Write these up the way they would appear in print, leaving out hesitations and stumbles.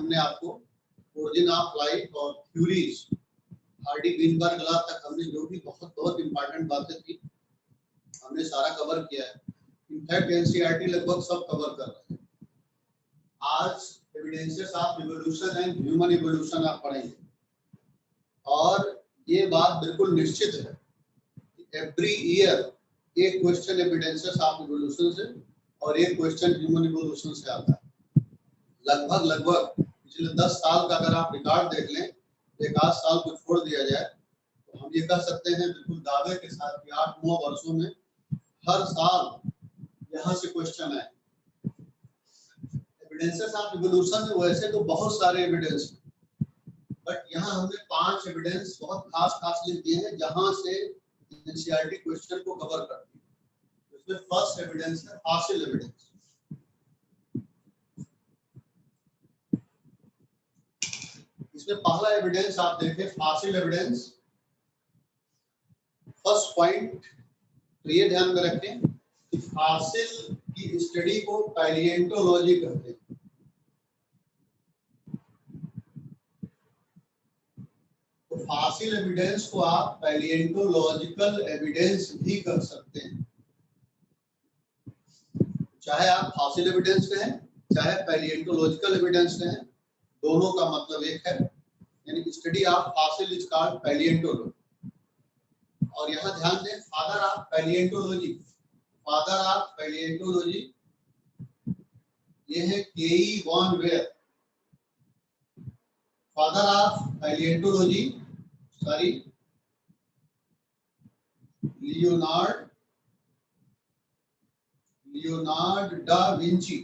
हमने आपको origin of life और थ्योरीज हार्डी बीनबर्ग लॉ तक हमने जो भी बहुत इंपॉर्टेंट बातें थी हमने सारा कवर किया है। इनफैक्ट एनसीईआरटी लगभग सब कवर कर रहे हैं। आज evidences of evolution and human evolution आप पढ़ेंगे और ये बात बिल्कुल निश्चित है कि एवरी ईयर एक क्वेश्चन एविडेंसेस ऑफ इवोल्यूशन से और एक क्वेश्चन ह्यूमन इवोल्यूशन से आता है। लगभग पिछले 10 साल का अगर आप रिकॉर्ड देख लें, एक आध साल को छोड़ दिया जाए तो हम ये कह सकते हैं बिल्कुल दावे के साथ कि 8-9 वर्षों में हर साल यहाँ से क्वेश्चन आए। एविडेंसेस ऑफ इवोल्यूशन में वैसे तो बहुत सारे एविडेंस हैं, बट यहाँ हमने 5 एविडेंस बहुत खास लिख दिए हैं जहाँ से एनसीईआरटी क्वेश्चन को कवर करती है। इसमें फर्स्ट एविडेंस है फॉसिल एविडेंस। इसमें पहला एविडेंस आप देखें फॉसिल एविडेंस। फर्स्ट पॉइंट तो ये ध्यान में रखें कि फॉसिल की स्टडी को पैलिएंटोलॉजी कहते हैं। तो फॉसिल एविडेंस को आप पैलिएंटोलॉजिकल एविडेंस भी कर सकते हैं। चाहे आप फॉसिल एविडेंस कहें चाहे पैलिएंटोलॉजिकल एविडेंस कहें, दोनों का मतलब एक है, यानी study of fossil is called palaeontology. और यहाँ ध्यान दें फादर ऑफ पैलिएंटोलॉजी ये है केई von Baer. Father of palaeontology Leonard da Vinci.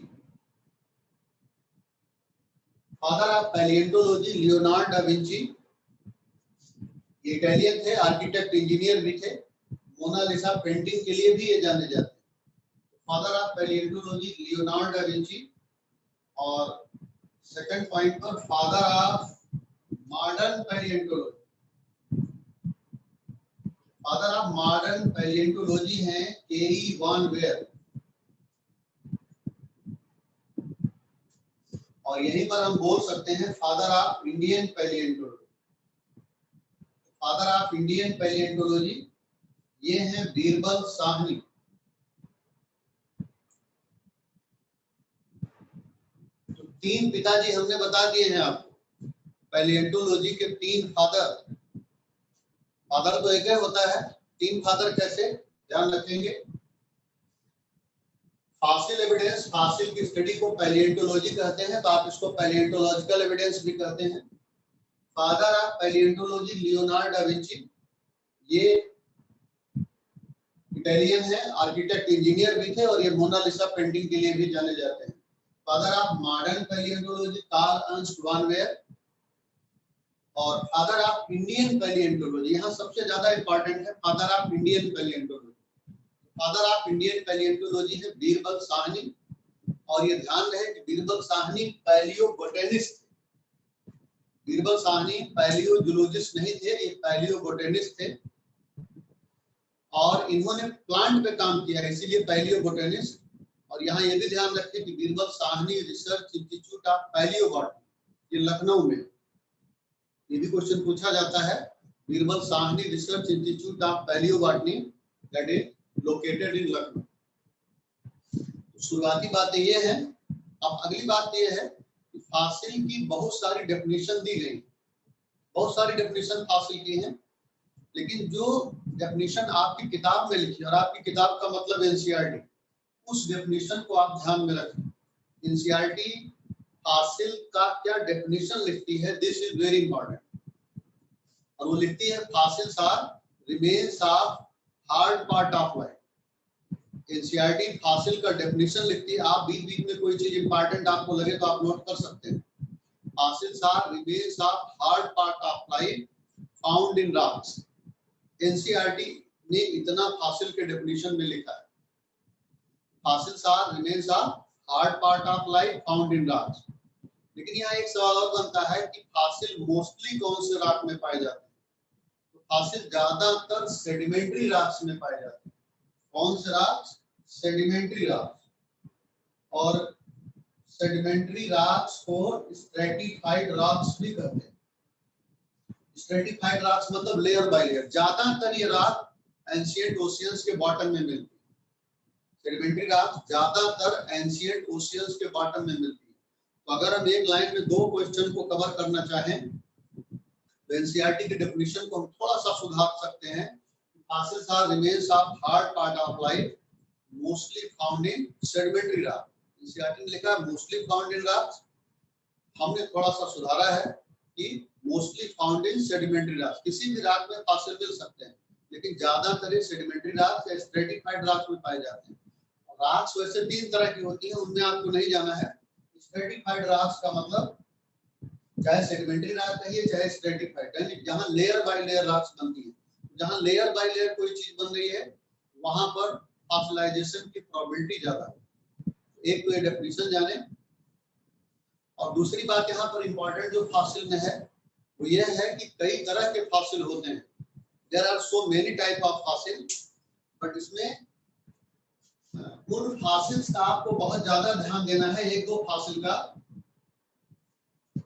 Father of palaeontology Leonard da Vinci Italian थे, आर्किटेक्ट इंजीनियर भी थे। मोनालिसा पेंटिंग के लिए भी ये जाने जाते हैं। Father of palaeontology Leonard da Vinci. और सेकंड पॉइंट पर father of modern palaeontology. Father of modern palaeontology हैं केई वॉन वेयर। और यहीं पर हम बोल सकते हैं father of Indian palaeontology. Father of Indian palaeontology ये हैं बीरबल साहनी। तो 3 पिताजी हमने बता दिए हैं आपको। पैलिएंटोलॉजी के 3 फादर। फादर तो एक ही होता है, 3 फादर कैसे ध्यान रखेंगे। फॉसिल एविडेंस, फॉसिल की स्टडी को पैलिएंटोलॉजी कहते हैं, तो आप इसको पैलिएंटोलॉजिकल एविडेंस भी कहते हैं। Father of palaeontology Leonard da Vinci, ये इटालियन है, आर्किटेक्ट इंजीनियर भी थे और ये मोनालिसा पेंटिंग के लिए भी जाने जाते हैं। Father of modern palaeontology Karl Ernst von Baer. और फादर ऑफ इंडियन पैलिएंटोलॉजी यहाँ सबसे ज्यादा इंपॉर्टेंट है, father of Indian palaeontology. Father of Indian palaeontology है बीरबल साहनी। और ये ध्यान रहे कि बीरबल साहनी पैलियोबोटेनिस्ट थे। बीरबल साहनी पैलियोजोलॉजिस्ट नहीं थे, ये पैलियोबोटेनिस्ट थे और इन्होंने प्लांट पे काम किया है, इसीलिए पैलियोबोटेनिस्ट। और यहाँ ये भी ध्यान रखें कि Birbal Sahni research institute of palaeobotany, ये लखनऊ में। ये भी क्वेश्चन पूछा जाता है, Birbal Sahni research institute of palaeobotany that is located in Lucknow. शुरुआती बातें ये हैं। अब अगली बात ये है कि फॉसिल की बहुत सारी डेफिनेशन दी गई, बहुत सारी डेफिनेशन फॉसिल की हैं, लेकिन जो डेफिनेशन आपकी किताब में लिखी, और आपकी किताब का मतलब एनसीईआरटी, उस डेफिनेशन को आप ध्यान में रखें। एनसीईआरटी फॉसिल का क्या डेफिनेशन लिखती है, दिस इज वेरी इंपॉर्टेंट। और वो लिखती है fossils are remains of hard part of life. NCERT fossil का डेफिनेशन लिखती है। आप बीच में कोई चीज इंपॉर्टेंट आपको लगे तो आप नोट कर सकते हैं। Fossils are remains of hard part of life found in rocks. NCERT ने इतना फॉसिल के डेफिनेशन में लिखा है, fossils are remains of hard part of life found in rocks. लेकिन यहाँ एक सवाल और बनता है कि फॉसिल मोस्टली कौन से रॉक में पाए जाते हैं। तो फॉसिल ज्यादातर सेडिमेंट्री रॉक्स में पाए जाते हैं। कौन से रॉक्स? Sedimentary rocks. और सेडिमेंट्री रॉक्स को स्ट्रेटिफाइड रॉक्स भी कहते हैं। स्ट्रेटिफाइड रॉक्स मतलब लेयर बाय लेयर। ज्यादातर ये रॉक एंशिएंट ओशियंस के बॉटम में मिलती है। सेडिमेंट्री रॉक ज्यादातर एंशिएंट ओशियंस के बॉटम में मिलती है। तो अगर हम एक लाइन में 2 क्वेश्चन को कवर करना चाहें तो एनसीईआरटी की डेफिनेशन को हम थोड़ा सा सुधार सकते हैं। Fossils are remains of hard part of life mostly found in sedimentary rock. NCERT ने लिखा मोस्टली फाउंड इन रॉक्स, हमने थोड़ा सा सुधारा है कि mostly found in sedimentary rocks. किसी भी रॉक में फॉसिल मिल सकते हैं लेकिन ज्यादातर सेडिमेंट्री रॉक्स या स्ट्रेटिफाइड रॉक्स में पाए जाते हैं। रॉक्स वैसे 3 तरह की होती हैं, उनमें आपको नहीं जाना है। स्ट्रेटिफाइड रॉक्स का मतलब चाहे सेडिमेंट्री रॉक कहिए चाहे स्ट्रेटिफाइड, यानी जहां लेयर बाय लेयर रॉक्स बनती है। जहां लेयर बाय लेयर कोई चीज बन रही है वहां पर फॉसिलाइजेशन की प्रोबेबिलिटी ज्यादा है। एक तो ये डेफिनेशन जाने, और दूसरी बात यहाँ पर इंपॉर्टेंट जो फॉसिल में है वो ये है कि कई तरह के फॉसिल होते हैं। There are so many type of fossil, but इसमें उन फॉसिल्स का आपको बहुत ज्यादा ध्यान देना है। 1-2 फॉसिल का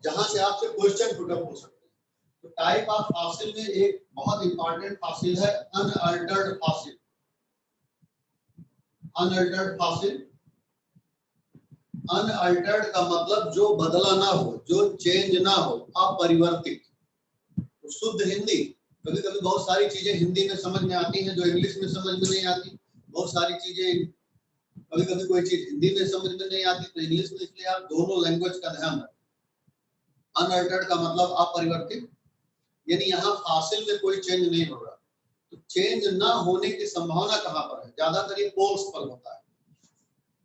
जहां से आपसे क्वेश्चन पुट अप हो सकते हैं। तो टाइप ऑफ फॉसिल में एक बहुत इंपॉर्टेंट फॉसिल है unaltered fossil. Unaltered fossil, unaltered का मतलब जो बदला ना हो, जो चेंज ना हो, अपरिवर्तित। तो शुद्ध हिंदी, कभी कभी बहुत सारी चीजें हिंदी में समझ में आती हैं जो इंग्लिश में समझ में नहीं आती। बहुत सारी चीजें कभी कभी कोई चीज हिंदी में समझ में नहीं आती तो इंग्लिश में, इसलिए आप दोनों लैंग्वेज का ध्यान रखें। अनअल्टर्ड का मतलब अपरिवर्तित, यानी यहाँ फॉसिल में कोई चेंज नहीं होगा। तो चेंज ना होने की संभावना कहाँ पर है? ज्यादातर ये पोल्स पर होता है।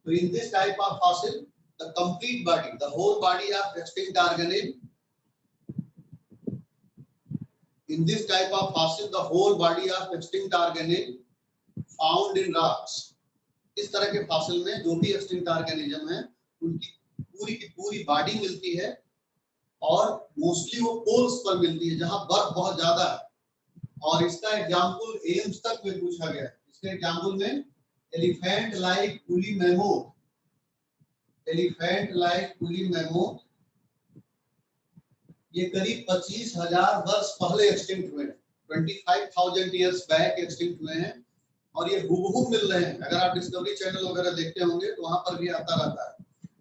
तो in this type of fossil the complete body, the whole body of extinct organism, in this type of fossil the whole body of extinct organism found in rocks। इस तरह के फॉसिल में जो भी एक्सटिंक्ट ऑर्गेनिज्म है उनकी पूरी की पूरी बॉडी मिलती है, और मोस्टली वो पोल्स पर मिलती है जहां बर्फ बहुत ज्यादा है। और इसका एग्जांपल एम्स तक में पूछा गया है। इसके एग्जांपल में elephant like woolly mammoth, elephant like woolly mammoth, ये करीब 25,000 वर्ष पहले एक्सटिंक्ट हुए हैं। 25,000 इयर्स बैक एक्सटिंक्ट हुए हैं, और ये हुबहू मिल रहे हैं। अगर आप डिस्कवरी चैनल वगैरह देखते होंगे तो वहां पर भी आता रहता है।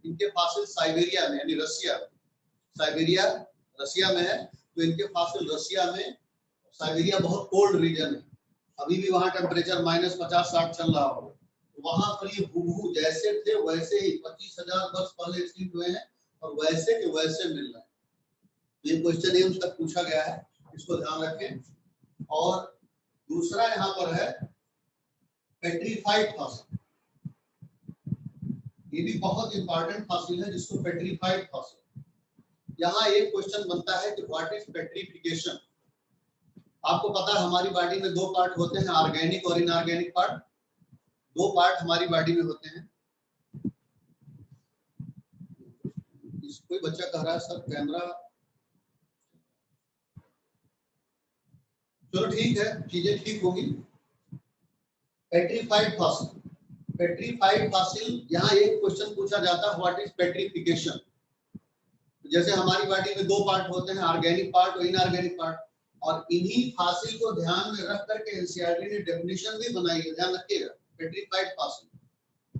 इनके फॉसिल साइबेरिया में, यानी रसिया, साइबेरिया रसिया में है, तो इनके फॉसिल रसिया में, साइबेरिया बहुत कोल्ड रीजन है, अभी भी वहां टेम्परेचर -50-60 चल रहा होगा। तो वहां पर ये हुबहू जैसे थे वैसे ही 25,000 वर्ष पहले एक्सटिंक्ट हुए हैं, और वैसे के वैसे मिल रहे हैं। ये क्वेश्चन एम्स तक पूछा गया है, इसको ध्यान रखें। और दूसरा यहाँ पर है पेट्रीफाइड फॉसिल। ये भी बहुत इंपॉर्टेंट फॉसिल है जिसको पेट्रीफाइड फॉसिल। यहाँ एक क्वेश्चन बनता है कि व्हाट इज पेट्रिफिकेशन। आपको पता है हमारी बॉडी में 2 पार्ट होते हैं, ऑर्गेनिक और इनऑर्गेनिक पार्ट। 2 पार्ट हमारी बॉडी में होते हैं। कोई बच्चा कह रहा है सर कैमरा, चलो ठीक है, चीजें ठीक होगी। पेट्रीफाइड फॉसिल, पेट्रीफाइड फॉसिल, यहाँ एक क्वेश्चन पूछा जाता है व्हाट इज पेट्रिफिकेशन। जैसे हमारी बॉडी में 2 पार्ट होते हैं, ऑर्गेनिक पार्ट और इनऑर्गेनिक पार्ट, और इन्हीं फॉसिल को ध्यान में रख करके एनसीईआरटी ने डेफिनेशन भी बनाई है। ध्यान रखिएगा, पेट्रीफाइड फॉसिल,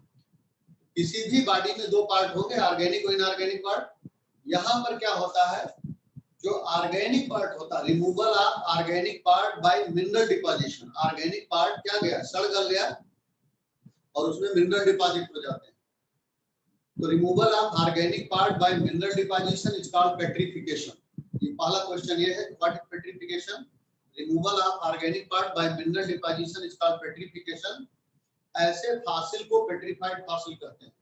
किसी भी बॉडी में 2 पार्ट होंगे, ऑर्गेनिक और इनऑर्गेनिक पार्ट। यहाँ पर क्या होता है, जो ऑर्गेनिक पार्ट होता है, removal of organic part by mineral deposition. Organic part क्या गया, सड़ गल गया, और उसमें मिनरल डिपॉजिट हो जाते हैं। तो removal of organic part by mineral deposition is called petrification. ये पहला क्वेश्चन ये है, what is petrification. Removal of organic part by mineral deposition is called petrification. ऐसे फॉसिल को पेट्रीफाइड फॉसिल कहते हैं।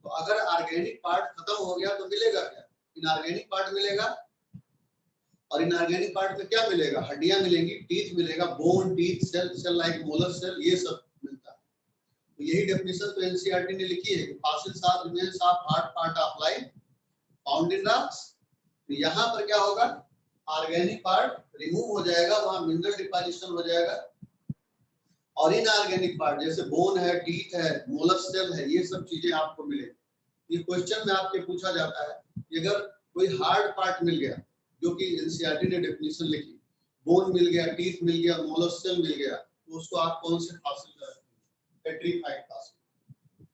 तो अगर ऑर्गेनिक पार्ट खत्म हो गया तो मिलेगा क्या, इनऑर्गेनिक पार्ट मिलेगा। और इनऑर्गेनिक पार्ट में क्या मिलेगा, हड्डियां मिलेंगी, टीथ मिलेगा, bone, teeth, shell, shell like mollusc shell, ये सब मिलता है। तो यही डेफिनेशन तो एनसीईआरटी ने लिखी है कि fossils are remains of hard part of life found in rocks. तो यहाँ पर क्या होगा, ऑर्गेनिक पार्ट रिमूव हो जाएगा, वहां मिनरल डिपोजिशन हो जाएगा, और इनऑर्गेनिक पार्ट जैसे बोन है, टीथ है, मोलस सेल है, ये सब चीजें आपको मिलेगी। ये क्वेश्चन में आपके पूछा जाता है कि अगर कोई हार्ड पार्ट मिल गया, जो कि एनसीईआरटी ने डेफिनेशन लिखी, बोन मिल गया, टीथ मिल गया, मोलस्कल मिल गया, तो उसको आप कौन से फासिल कहते हैं? पेट्रीफाइड फासिल।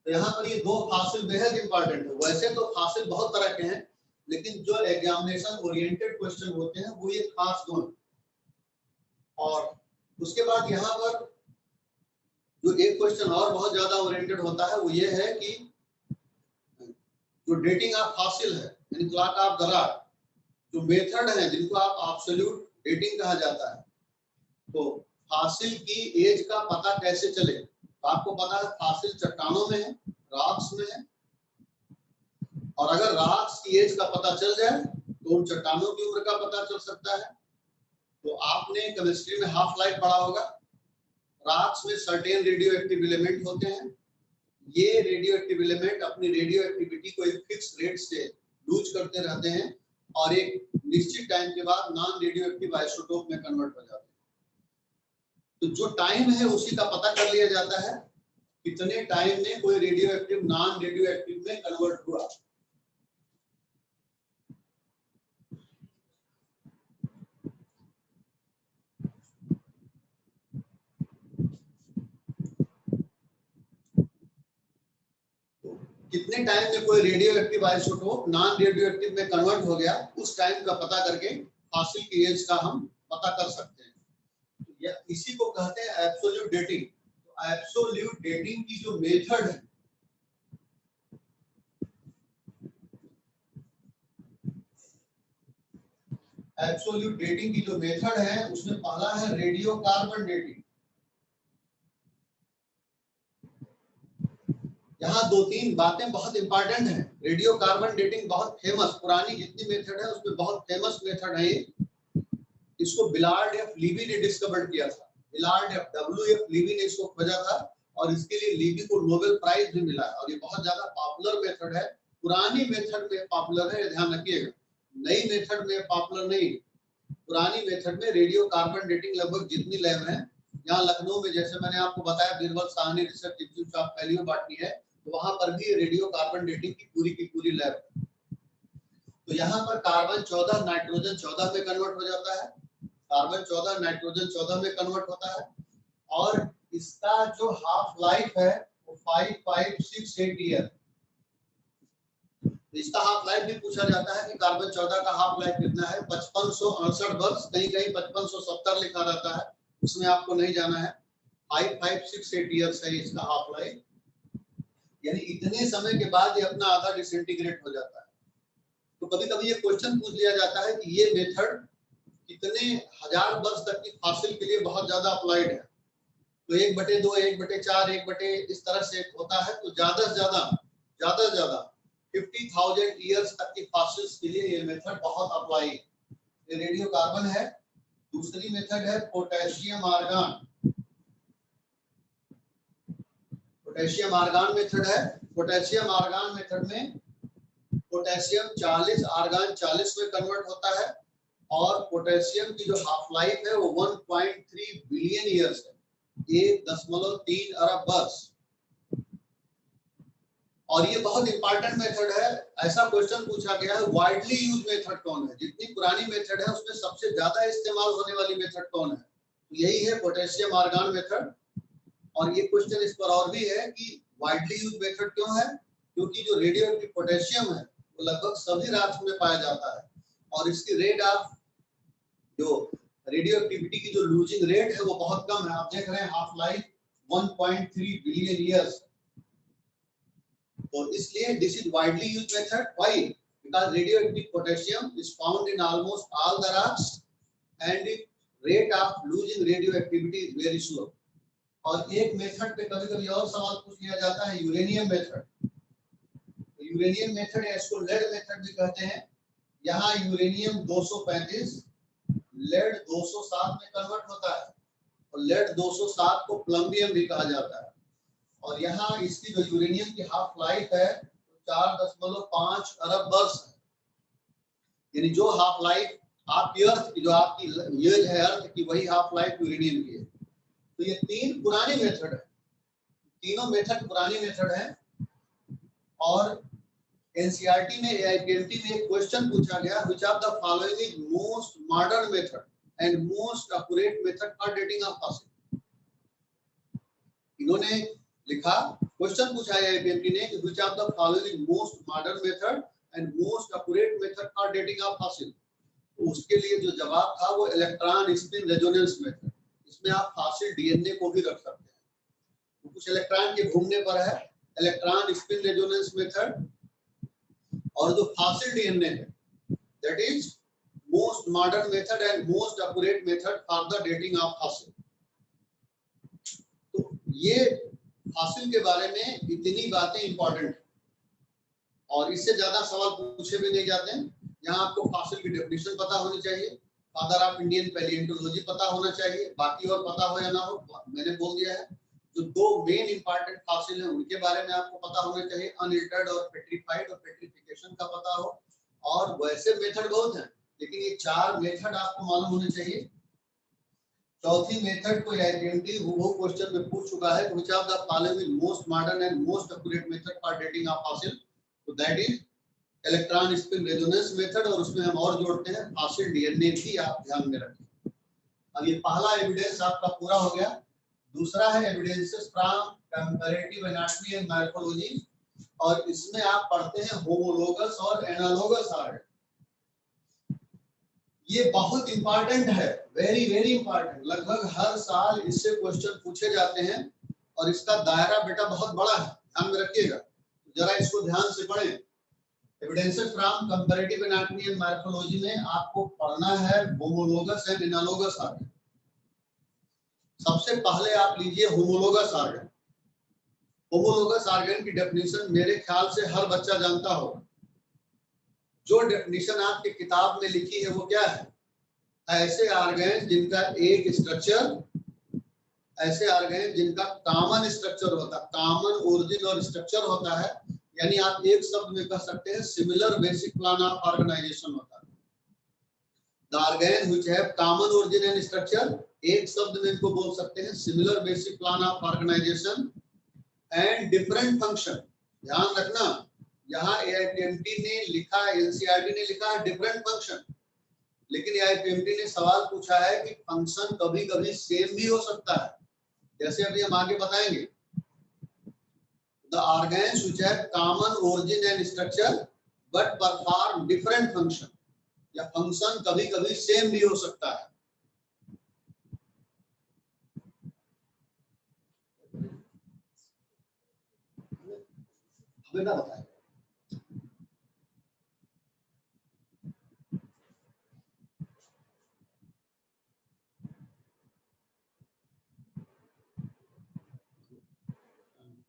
तो यहाँ पर ये दो फासिल बेहद इंपॉर्टेंट है। वैसे तो फासिल बहुत तरह के हैं, लेकिन जो एग्जामिनेशन ओरिएंटेड क्वेश्चन होते हैं वो ये खास दो हैं। और उसके बाद यहाँ पर जो एक क्वेश्चन और बहुत ज्यादा ओरिएंटेड होता है वो ये है कि जो डेटिंग ऑफ फासिल है, यानी क्लॉक ऑफ दरार, जो मेथड है जिनको आप एब्सोल्यूट डेटिंग कहा जाता है, तो फासिल की एज का पता कैसे चले? तो आपको पता है फासिल चट्टानों में है, रॉक्स में है, और अगर रॉक्स की एज का पता चल जाए तो उन चट्टानों की उम्र का पता चल सकता है। तो आपने केमिस्ट्री में हाफ लाइफ पढ़ा होगा। रॉक्स में सर्टेन रेडियो एक्टिव एलिमेंट होते हैं। ये रेडियो एक्टिव एलिमेंट अपनी रेडियो एक्टिविटी को एक फिक्स रेट से लूज करते रहते हैं और एक निश्चित टाइम के बाद नॉन रेडियो एक्टिव आइसोटोप में कन्वर्ट हो जाते हैं। तो जो टाइम है उसी का पता कर लिया जाता है, कितने टाइम में कोई radio active non radio active में कन्वर्ट हुआ। कितने टाइम में कोई radio active isotope non radio active में कन्वर्ट हो गया, उस टाइम का पता करके फासिल की एज का हम पता कर सकते हैं। या इसी को कहते हैं एब्सोल्यूट डेटिंग। तो एब्सोल्यूट डेटिंग की जो मेथड है, एब्सोल्यूट डेटिंग की जो मेथड है उसमें पहला है रेडियो कार्बन डेटिंग। यहाँ दो तीन बातें बहुत इंपॉर्टेंट हैं। रेडियो कार्बन डेटिंग बहुत फेमस, पुरानी जितनी मेथड है उसमें बहुत फेमस मेथड है ये। इसको बिलार्ड एफ लीवी ने डिस्कवर किया था। बिलार्ड एफ लीवी ने इसको खोजा था और इसके लिए लीवी को नोबेल प्राइज भी मिला है। और ये बहुत ज्यादा पॉपुलर मेथड है। पुरानी मेथड में पॉपुलर है, ध्यान रखिएगा, नई मेथड में पॉपुलर नहीं। पुरानी मेथड में रेडियो कार्बन डेटिंग लगभग जितनी लैब है, यहाँ लखनऊ में जैसे मैंने आपको बताया Birbal Sahni research institute of palaeobotany है, तो वहां पर भी रेडियो कार्बन डेटिंग की पूरी लैब है। तो यहाँ पर कार्बन 14 नाइट्रोजन 14 में कन्वर्ट हो जाता है, कार्बन 14 नाइट्रोजन 14 में कन्वर्ट होता है, और इसका जो हाफ लाइफ है वो 5568 ईयर। इसका हाफ लाइफ भी पूछा जाता है कि कार्बन 14 का हाफ लाइफ कितना है, 5568 वर्ष, कहीं कहीं 5570 लिखा रहता है, उसमें आपको नहीं जाना है। 5568 ईयर्स है इसका हाफ लाइफ, यानी इतने समय के बाद ये अपना आधा डिसइंटीग्रेट हो जाता है। तो कभी कभी ये क्वेश्चन पूछ लिया जाता है कि ये मेथड कितने हजार वर्ष तक की फासिल के लिए बहुत ज्यादा अप्लाइड है। तो 1/2, 1/4, 1 इस तरह से होता है। तो ज्यादा से ज्यादा 50,000 ईयर्स तक की फासिल्स के लिए ये मेथड बहुत अप्लाई। ये रेडियो कार्बन है। दूसरी मेथड है potassium argon. Potassium argon method है। पोटेशियम आर्गन मेथड में पोटेशियम 40 आर्गन 40 में कन्वर्ट होता है, और पोटेशियम की जो हाफ लाइफ है वो 1.3 बिलियन ईयर्स है, 1.3 अरब वर्ष। और ये बहुत इंपॉर्टेंट मेथड है। ऐसा क्वेश्चन पूछा गया है वाइडली यूज मेथड कौन है, जितनी पुरानी मेथड है उसमें सबसे ज्यादा इस्तेमाल होने वाली मेथड कौन है, तो यही है पोटेशियम आर्गन मेथड। और ये क्वेश्चन इस पर और भी है कि वाइडली यूज मेथड क्यों है, क्योंकि जो रेडियो एक्टिव पोटेशियम है वो लगभग सभी रॉक्स में पाया जाता है, और इसकी रेट ऑफ जो रेडियो एक्टिविटी की जो लूजिंग रेट है वो बहुत कम है। आप देख रहे हैं हाफ लाइफ 1.3 बिलियन ईयर्स। तो इसलिए this is widely used method. Why? Because radioactive potassium is found in almost all the rocks and rate of losing radioactivity is very slow. और एक मेथड पे कभी-कभी और सवाल पूछ लिया जाता है, यूरेनियम मेथड। यूरेनियम मेथड या इसको लेड मेथड भी कहते हैं। यहाँ यूरेनियम 235 लेड 207 में कन्वर्ट होता है, और लेड 207 को प्लम्बियम भी कहा जाता है। और यहाँ इसकी जो यूरेनियम की हाफ लाइफ है 4.5 अरब वर्ष है, यानी जो हाफ लाइफ आपकी अर्थ की, जो आपकी एज है अर्थ की, वही हाफ लाइफ यूरेनियम की है। तो ये तीन पुरानी मेथड है, तीनों मेथड पुरानी मेथड है। और एनसीईआरटी में एआईपीएमटी में एक क्वेश्चन पूछा गया, which of the following is most modern method and most accurate method for dating of fossil. इन्होंने लिखा, क्वेश्चन पूछा है एआईपीएमटी ने कि which of the following is most modern method and most accurate method for dating of fossil. उसके लिए जो जवाब था वो इलेक्ट्रॉन स्पिन रेजोनेंस मेथड। इसमें आप फॉसिल डीएनए को भी रख सकते हैं, तो कुछ इलेक्ट्रॉन के घूमने पर है इलेक्ट्रॉन स्पिन रेजोनेंस मेथड, और जो फॉसिल डीएनए है that is most modern method and most accurate method for the dating of fossil. तो ये फॉसिल के बारे में इतनी बातें इंपॉर्टेंट है और इससे ज्यादा सवाल पूछे भी नहीं जाते हैं। यहाँ आपको फॉसिल की डेफिनेशन पता होनी चाहिए, फादर ऑफ इंडियन पैलियोंटोलॉजी पता होना चाहिए, बाकी और पता हो या ना हो मैंने बोल दिया है। जो दो मेन इंपॉर्टेंट फॉसिल हैं उनके बारे में आपको पता होना चाहिए, अनइल्टर्ड और पेट्रिफाइड, और पेट्रिफिकेशन का पता हो। और वैसे मेथड बहुत हैं लेकिन ये चार मेथड आपको मालूम होने चाहिए। चौथी मेथड को आइडेंटिटी वो क्वेश्चन में पूछ चुका है, which of the following most modern and most accurate method for dating of fossil, तो that is electron spin resonance method, और उसमें हम और जोड़ते हैं फॉसिल डीएनए भी, आप ध्यान में रखें। अब ये पहला एविडेंस आपका पूरा हो गया। दूसरा है evidences from comparative anatomy and morphology, और इसमें आप पढ़ते हैं होमोलोगस और एनालोगस आर्ट। ये बहुत इंपॉर्टेंट है, वेरी वेरी इंपॉर्टेंट। लगभग हर साल इससे क्वेश्चन पूछे जाते हैं और इसका दायरा बेटा बहुत बड़ा है, ध्यान में रखिएगा। जरा इसको ध्यान से पढ़ें। Evidences from comparative anatomy and morphology में आपको पढ़ना है होमोलोगस एंड एनालोगस आर्गन। सबसे पहले आप लीजिए होमोलोगस आर्गन। होमोलोगस आर्गन की डेफिनेशन मेरे ख्याल से हर बच्चा जानता होगा। जो डेफिनेशन आपकी किताब में लिखी है वो क्या है? ऐसे आर्गन जिनका एक स्ट्रक्चर, ऐसे आर्गन जिनका कॉमन स्ट्रक्चर होता है, कॉमन ओरिजिन और स्ट्रक्चर होता है, यानी आप एक शब्द में कह सकते हैं similar basic plan of organisation होता है। The organ which have common origin and structure, एक शब्द में इनको बोल सकते हैं similar basic plan of organisation and different function. ध्यान रखना, यहाँ एआईपीएमटी ने लिखा, एनसीईआरटी ने लिखा है डिफरेंट फंक्शन, लेकिन एआईपीएमटी ने सवाल पूछा है कि फंक्शन कभी कभी सेम भी हो सकता है। जैसे अभी हम आगे बताएंगे, the organs which have common origin and structure but perform different function, या फंक्शन कभी कभी सेम भी हो सकता है। हमें ना बताएं।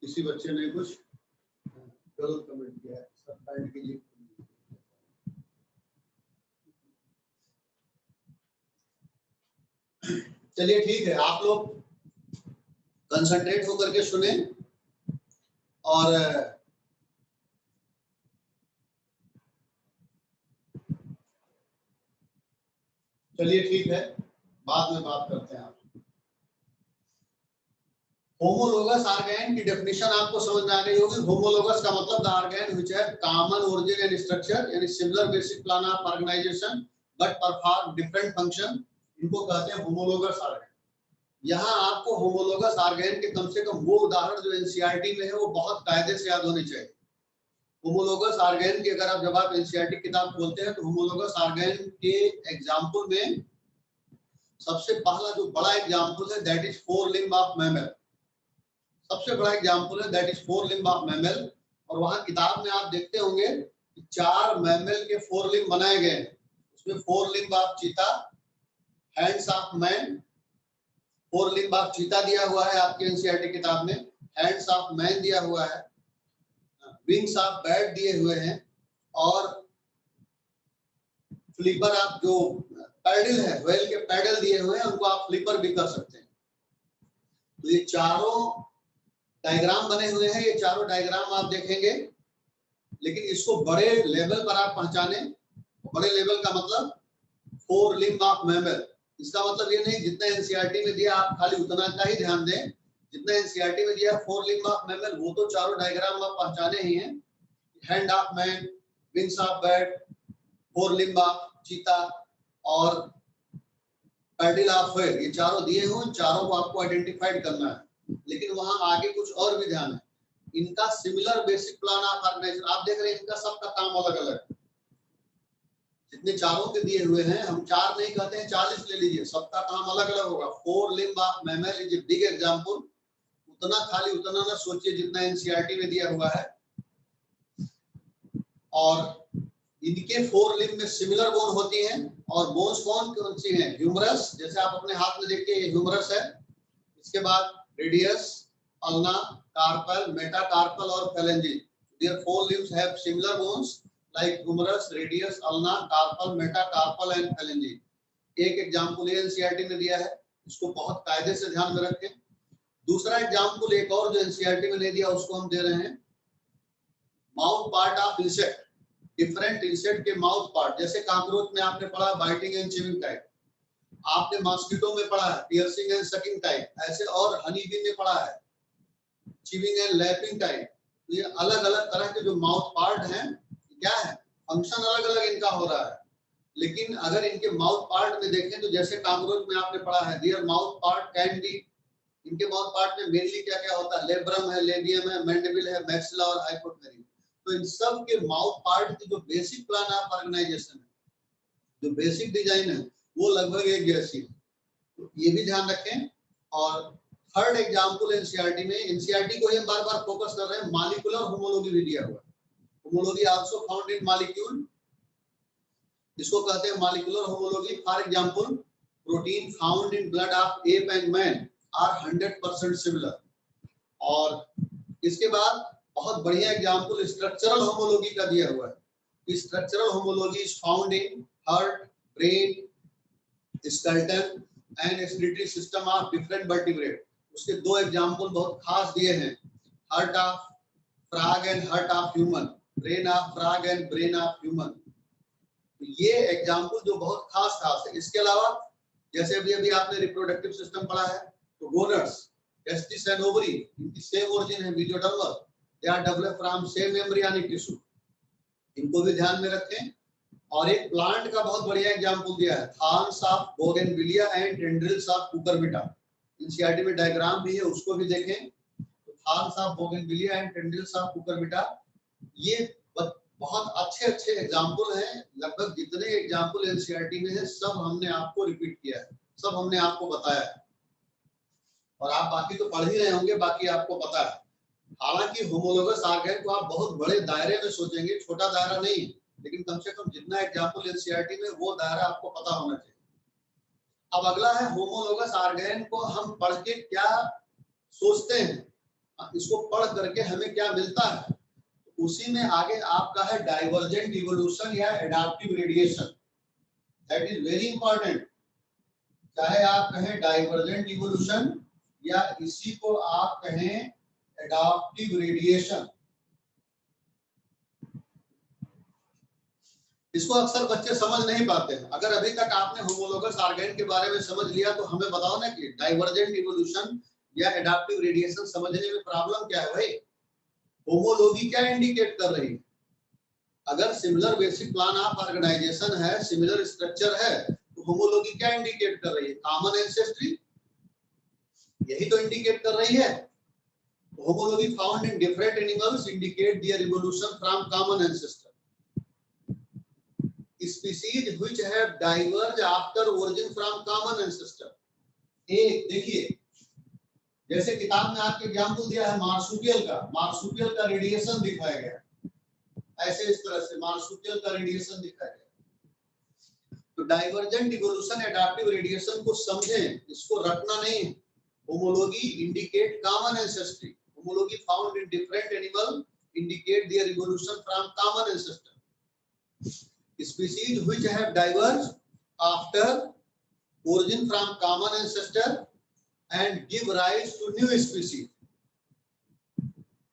किसी बच्चे ने कुछ गलत कमेंट किया है, सब टाइम के लिए। चलिए ठीक है, आप लोग कंसंट्रेट होकर के सुने और चलिए ठीक है, बाद में बात करते हैं। आप होमोलोगस आर्गन की डेफिनेशन आपको समझ में आ गई होगी। होमोलोगस का मतलब the organ which have common origin and structure, यानी similar basic plan of organisation but perform different function, इनको कहते हैं होमोलोगस आर्गन। यहाँ आपको होमोलोगस आर्गन के कम से कम वो उदाहरण जो एनसीईआरटी में है वो बहुत कायदे से याद होने चाहिए। होमोलोगस आर्गन की अगर आप जब आप एनसीईआरटी किताब खोलते हैं तो होमोलोगस आर्गन के एग्जाम्पल में सबसे पहला जो बड़ा एग्जाम्पल है that is four limb of mammal. सबसे बड़ा एग्जाम्पल है that is four limb of mammal, और वहां किताब में आप देखते होंगे कि 4 मैमल के फोर लिम्ब बनाए गए हैं। उसमें फोर लिम्ब ऑफ चीता, hands of man, four limb of चीता दिया हुआ है आपके एनसीईआरटी किताब में, हैंड्स ऑफ मैन दिया हुआ है, विंग्स ऑफ बैट दिए हुए हैं, और फ्लिपर ऑफ जो पैडल है, व्हेल के पैडल दिए हुए हैं, उनको आप फ्लिपर भी कर सकते हैं। तो ये चारों डायग्राम बने हुए हैं, ये चारों डायग्राम आप देखेंगे, लेकिन इसको बड़े लेवल पर आप पहचाने। बड़े लेवल का मतलब फोर लिम्ब ऑफ मैमल, इसका मतलब ये नहीं जितना एनसीईआरटी में दिया आप खाली उतना का ही ध्यान दें। जितना एनसीईआरटी में दिया फोर लिम्ब ऑफ मैमल, वो तो चारों डायग्राम आप पहचाने ही हैं, hand of man, wings of bird, four limb of चीता और पैडल ऑफ व्हेल, ये चारों दिए हुए, चारों को आपको आइडेंटिफाइड करना है। लेकिन वहां आगे कुछ और भी ध्यान है, इनका similar basic plan of organisation. आप देख रहे हैं इनका सबका काम अलग अलग है। जितने चारों के दिए हुए हैं, हम 4 नहीं कहते हैं, 40 ले लीजिए, सबका काम अलग अलग होगा। Four limb of mammal is a big example. उतना खाली उतना ना सोचिए जितना एनसीईआरटी में दिया हुआ है। और इनके फोर लिम्ब में सिमिलर बोन होती हैं, और बोन्स कौन सी हैं? ह्यूमरस, जैसे आप अपने हाथ में देखिए ये ह्यूमरस है। इसके बाद रेडियस, अल्ना, कार्पल, मेटाकार्पल और phalanges. Their forelimbs have similar bones like humerus, radius, ulna, carpal, metacarpal and phalange। एक एग्जांपल एनसीईआरटी ने दिया है, इसको बहुत कायदे से ध्यान में रखें। दूसरा एग्जांपल एक और जो एनसीईआरटी में नहीं दिया उसको हम दे रहे हैं, mouth part of insect. Different insect के माउथ पार्ट, जैसे कॉकरोच में आपने पढ़ा बाइटिंग एंड चिविंग टाइप, आपने मॉस्किटो में पढ़ा है पियर्सिंग एंड सकिंग टाइप, ऐसे और हनी बी में पढ़ा है चिविंग एंड लैपिंग टाइप। तो ये अलग अलग तरह के जो माउथ पार्ट हैं, क्या है, फंक्शन अलग अलग इनका हो रहा है। लेकिन अगर इनके माउथ पार्ट में देखें तो जैसे कॉकरोच में आपने पढ़ा है their mouth part can be, इनके माउथ पार्ट में मेनली क्या क्या होता है, लेब्रम है, लेबियम है, मैंडिबल है, मैक्सिला और हाइपोथेरियम। तो इन सब के माउथ पार्ट की जो बेसिक प्लान ऑफ ऑर्गेनाइजेशन है, जो बेसिक डिजाइन है, वो लगभग एक जैसी है। तो ये भी ध्यान रखें। और थर्ड एग्जांपल एनसीईआरटी में, एनसीईआरटी को हम बार बार फोकस कर रहे हैं, मॉलिक्यूलर होमोलॉजी भी दिया हुआ है। Homology also found in molecule, इसको कहते हैं molecular homology। For example, protein found in blood of ape and man are 100% similar। और इसके बाद बहुत बढ़िया एग्जांपल स्ट्रक्चरल होमोलॉजी का दिया हुआ है। Structural homology is found in heart, brain, skeleton and excretory system of different vertebrate. उसके दो एग्जांपल बहुत खास दिए हैं, heart of frog and heart of human, brain of frog and brain of human. ये एग्जांपल जो बहुत खास है। इसके अलावा जैसे अभी आपने रिप्रोडक्टिव सिस्टम पढ़ा है, तो गोनड्स, टेस्टिस एंड ओवरी, इनकी सेम ओरिजिन है, mesodermal, they are developed from same embryonic tissue. इनको भी ध्यान में रखें। और एक प्लांट का बहुत बढ़िया एग्जांपल दिया है, thorns of bougainvillea and tendrils of Cucurbita. NCERT में डायग्राम भी है, उसको भी देखें। तो thorns of bougainvillea and tendrils of Cucurbita, ये बहुत अच्छे एग्जाम्पल हैं। लगभग जितने एग्जाम्पल एनसीईआरटी में है सब हमने आपको रिपीट किया है, सब हमने आपको बताया है। और आप बाकी तो पढ़ ही रहे होंगे, बाकी आपको पता है। हालांकि होमोलोगस ऑर्गेन को आप बहुत बड़े दायरे में सोचेंगे, छोटा दायरा नहीं, लेकिन कम से कम जितना एग्जाम्पल एनसीईआरटी में, वो दायरा आपको पता होना चाहिए। अब अगला है होमोलोगस ऑर्गेन को हम पढ़ के क्या सोचते हैं, इसको पढ़ करके हमें क्या मिलता है। उसी में आगे आपका है डाइवर्जेंट इवोल्यूशन या adaptive radiation. That is very important. चाहे आप कहें डाइवर्जेंट इवोल्यूशन या इसी को आप कहें एडाप्टिव रेडिएशन, इसको अक्सर बच्चे समझ नहीं पाते हैं। अगर अभी तक आपने होमोलोगस ऑर्गेन के बारे में समझ लिया तो हमें बताओ ना कि डाइवर्जेंट इवोल्यूशन या एडाप्टिव रेडिएशन समझने में प्रॉब्लम क्या है भाई। होमोलॉजी क्या इंडिकेट कर रही है? अगर similar basic plan of organisation है, सिमिलर स्ट्रक्चर है, तो होमोलॉजी क्या इंडिकेट कर रही है? कॉमन एंसेस्ट्री, यही तो इंडिकेट कर रही है। Homology found in different animals indicate their evolution from common ancestor. Species which have diverge after origin from common ancestor. एक देखिए, जैसे किताब में आपके एग्जांपल दिया है मार्सुपियल का रेडिएशन दिखाया गया, ऐसे इस तरह से मार्सुपियल का रेडिएशन दिखाया गया। तो डाइवर्जेंट इवोल्यूशन एडाप्टिव रेडिएशन को समझें, इसको रटना नहीं है। Homology indicate common ancestry, homology found in different animal indicate their evolution from common ancestor. Species which have diverge after origin from common ancestor and give rise to new species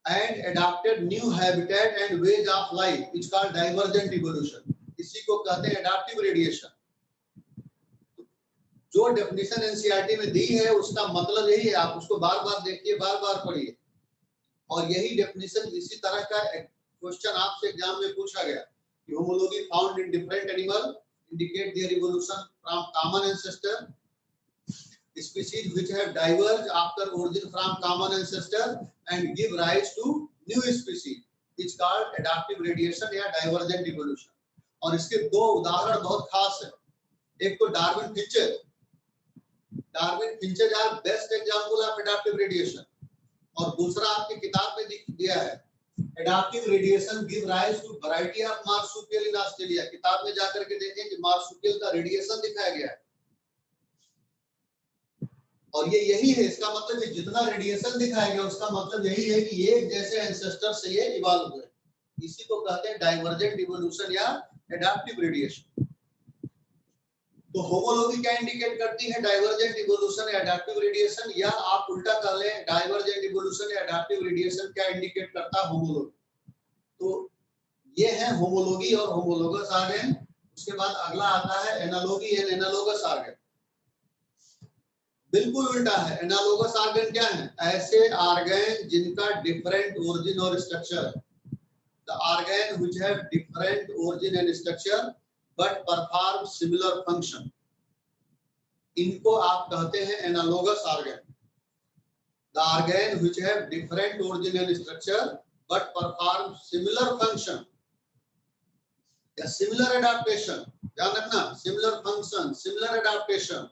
and adapted new habitat and ways of life is called divergent evolution। इसी को कहते हैं adaptive radiation। जो definition NCERT में दी है उसका मतलब यही है, आप उसको बार बार देखिए, बार बार पढ़िए। और यही डेफिनेशन इसी तरह का क्वेश्चन आपसे एग्जाम में पूछा गया कि homology found in different animal indicate their evolution from common ancestor, species which have diverged after origin from common ancestor and give rise to new species is called adaptive radiation या divergent evolution। और इसके दो उदाहरण बहुत खास है, एक तो डार्विन फिंचर, डार्विन फिंचर यार best example of adaptive radiation, और दूसरा आपकी किताब में दिया है adaptive radiation give rise to variety of marsupial in Australia. किताब में जाकर के देखें कि मार्सुपियल का रेडिएशन दिखाया गया है, और ये यही है, इसका मतलब है जितना रेडिएशन दिखाया गया उसका मतलब यही है कि एक जैसे एंसेस्टर से ये इवॉल्व हुए। इसी को कहते हैं डाइवर्जेंट इवोल्यूशन या एडाप्टिव रेडिएशन। तो होमोलॉगी क्या इंडिकेट करती है, डाइवर्जेंट इवोल्यूशन या एडाप्टिव रेडिएशन, या आप उल्टा कर लें डाइवर्जेंट इवोल्यूशन या एडाप्टिव रेडिएशन क्या इंडिकेट करता है, होमोलॉगी। तो ये है होमोलॉगी और होमोलोगस आर्गन। उसके बाद अगला आता है एनालॉगी एंड एनालोगस आर्गन। बिल्कुल उल्टा है, एनालोगस आर्गन क्या है, ऐसे आर्गन जिनका डिफरेंट ओरिजिन और structure, the organ which have different origin and structure but perform similar function, इनको आप कहते हैं analogous organ. The organ which have different origin and structure but perform similar function या सिमिलर एडाप्टेशन, ध्यान रखना, similar function, similar adaptation,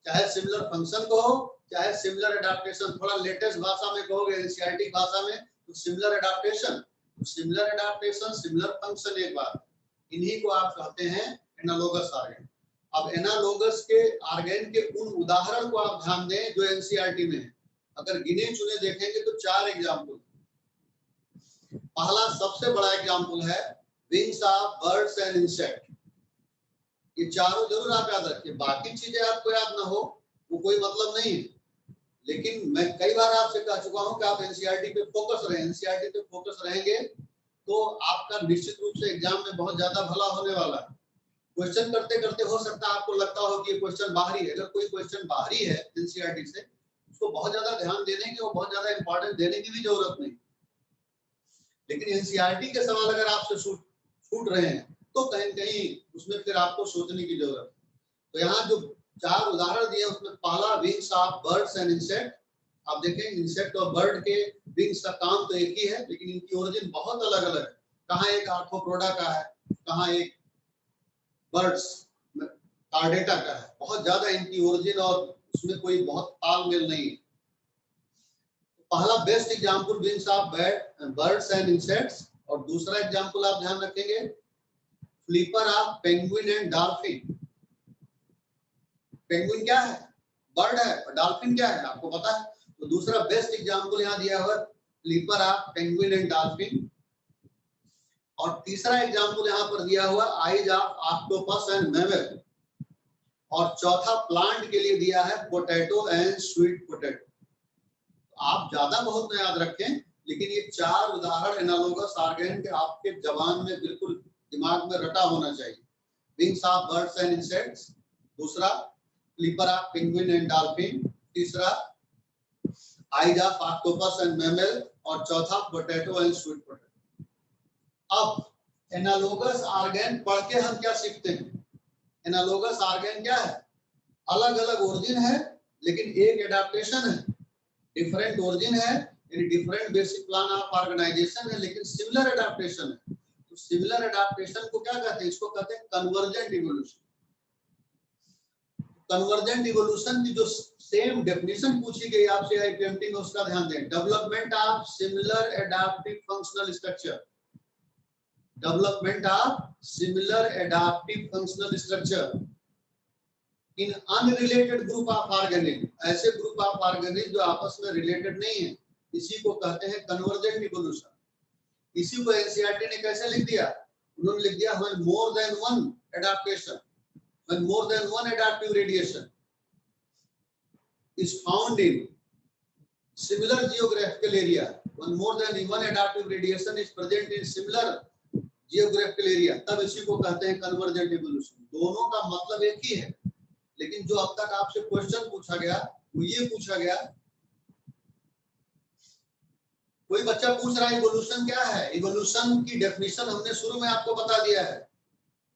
चाहे similar function को हो चाहे सिमिलर एडाप्टेशन, थोड़ा लेटेस्ट भाषा में कहोगे एनसीईआरटी भाषा में तो सिमिलर एडाप्टेशन, तो सिमिलर एडाप्टेशन सिमिलर फंक्शन एक बात, इन्हीं को आप कहते हैं एनालोगस आर्गन। अब एनालोगस के आर्गन के उन उदाहरण को आप ध्यान दें जो एनसीईआरटी में है। अगर गिने चुने देखेंगे तो 4 एग्जाम्पल। पहला सबसे बड़ा एग्जाम्पल है wings of birds and insect. ये चारों जरूर आप याद रखिए, बाकी चीजें आपको याद ना हो वो कोई मतलब नहीं है, लेकिन मैं कई बार आपसे कह चुका हूं कि आप एनसीईआरटी पे फोकस रहें। एनसीईआरटी पे फोकस रहेंगे तो आपका निश्चित रूप से एग्जाम में बहुत ज्यादा भला होने वाला है। क्वेश्चन करते करते हो सकता है आपको लगता हो कि ये क्वेश्चन बाहरी है, अगर कोई क्वेश्चन बाहरी है एनसीईआरटी से उसको बहुत ज्यादा ध्यान देने की और बहुत ज्यादा इंपॉर्टेंस देने की भी जरूरत नहीं, लेकिन एनसीईआरटी के सवाल अगर आपसे छूट रहे हैं तो कहीं कहीं उसमें फिर आपको सोचने की जरूरत है। तो यहाँ जो 4 उदाहरण दिए उसमें पहला wings of birds and insect. आप देखें इंसेक्ट और बर्ड के विंग्स का काम तो एक ही है लेकिन इनकी ओरिजिन बहुत अलग अलग है। कहाँ एक आर्थ्रोपोडा का है, कहाँ एक बर्ड्स कार्डेटा का है, बहुत ज्यादा इनकी ओरिजिन और उसमें कोई बहुत तालमेल नहीं है। पहला best example wings of birds and insects, और दूसरा एग्जाम्पल आप ध्यान रखेंगे flipper of penguin and dolphin. Penguin क्या है, बर्ड है, और डॉल्फिन क्या है आपको पता है। तो दूसरा बेस्ट एग्जांपल यहाँ दिया हुआ flipper of penguin and dolphin, और तीसरा एग्जांपल यहाँ पर दिया हुआ eyes of octopus and mammal, और चौथा प्लांट के लिए दिया है पोटैटो एंड स्वीट पोटैटो। आप ज्यादा बहुत न याद रखें, लेकिन ये 4 उदाहरण एनालोगस आर्गन के आपके जबान में बिल्कुल दिमाग में रटा होना चाहिए। Wings of birds and insects, दूसरा flipper of penguin and dolphin, तीसरा eyes of octopus and mammal, और चौथा पोटैटो एंड स्वीट पोटैटो। अब एनालोगस आर्गन पढ़ के हम क्या सीखते हैं, एनालोगस आर्गन क्या है, अलग अलग ओरिजिन है लेकिन एक एडाप्टेशन है, डिफरेंट ओरिजिन है यानी different basic plan of organisation है लेकिन सिमिलर एडाप्टेशन है। तो सिमिलर एडाप्टेशन को क्या कहते हैं, इसको कहते हैं कन्वर्जेंट इवोल्यूशन। कन्वर्जेंट इवोल्यूशन की जो सेम डेफिनेशन पूछी गई आपसे आईपीएमटी में उसका ध्यान दें, development of similar adaptive functional structure, development of similar adaptive functional structure in unrelated group of organelle, ऐसे ग्रुप ऑफ ऑर्गेनिल जो आपस में रिलेटेड नहीं है, इसी को कहते हैं कन्वर्जेंट इवोल्यूशन। इसी को एनसीईआरटी ने कैसे लिख दिया, उन्होंने लिख दिया when more than one adaptation, when more than one adaptive radiation is found in similar geographical area, when more than one adaptive radiation is present in similar geographical area, तब इसी को कहते हैं कन्वर्जेंट इवोल्यूशन। दोनों का मतलब एक ही है, लेकिन जो अब तक आपसे क्वेश्चन पूछा गया वो ये पूछा गया कोई बच्चा पूछ रहा है इवोल्यूशन क्या है? इवोल्यूशन की डेफिनेशन हमने शुरू में आपको बता दिया है।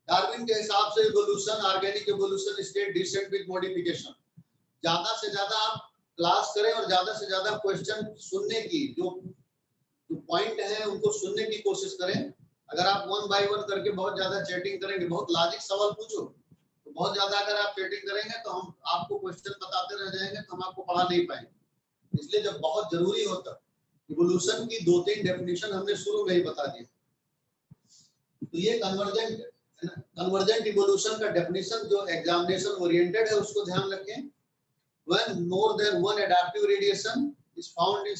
डार्विन के हिसाब से evolution organic evolution state descent with modification. ज्यादा से ज्यादा आप क्लास करें और ज्यादा से ज्यादा क्वेश्चन सुनने की जो पॉइंट है उनको सुनने की कोशिश करें। अगर आप वन बाय वन करके बहुत ज्यादा चैटिंग करेंगे, बहुत लॉजिक सवाल पूछो, तो बहुत ज्यादा अगर आप चैटिंग करेंगे तो हम आपको क्वेश्चन बताते रह जाएंगे तो हम आपको पढ़ा नहीं पाएंगे। इसलिए जब बहुत जरूरी होता इवोल्यूशन की 2-3 डेफिनेशन हमने शुरू में ही बता दी। तो ये कन्वर्जेंट इवोल्यूशन का डेफिनेशन जो एग्जामिनेशन ओरिएंटेड है उसको ध्यान रखें। When more than one adaptive radiation is found in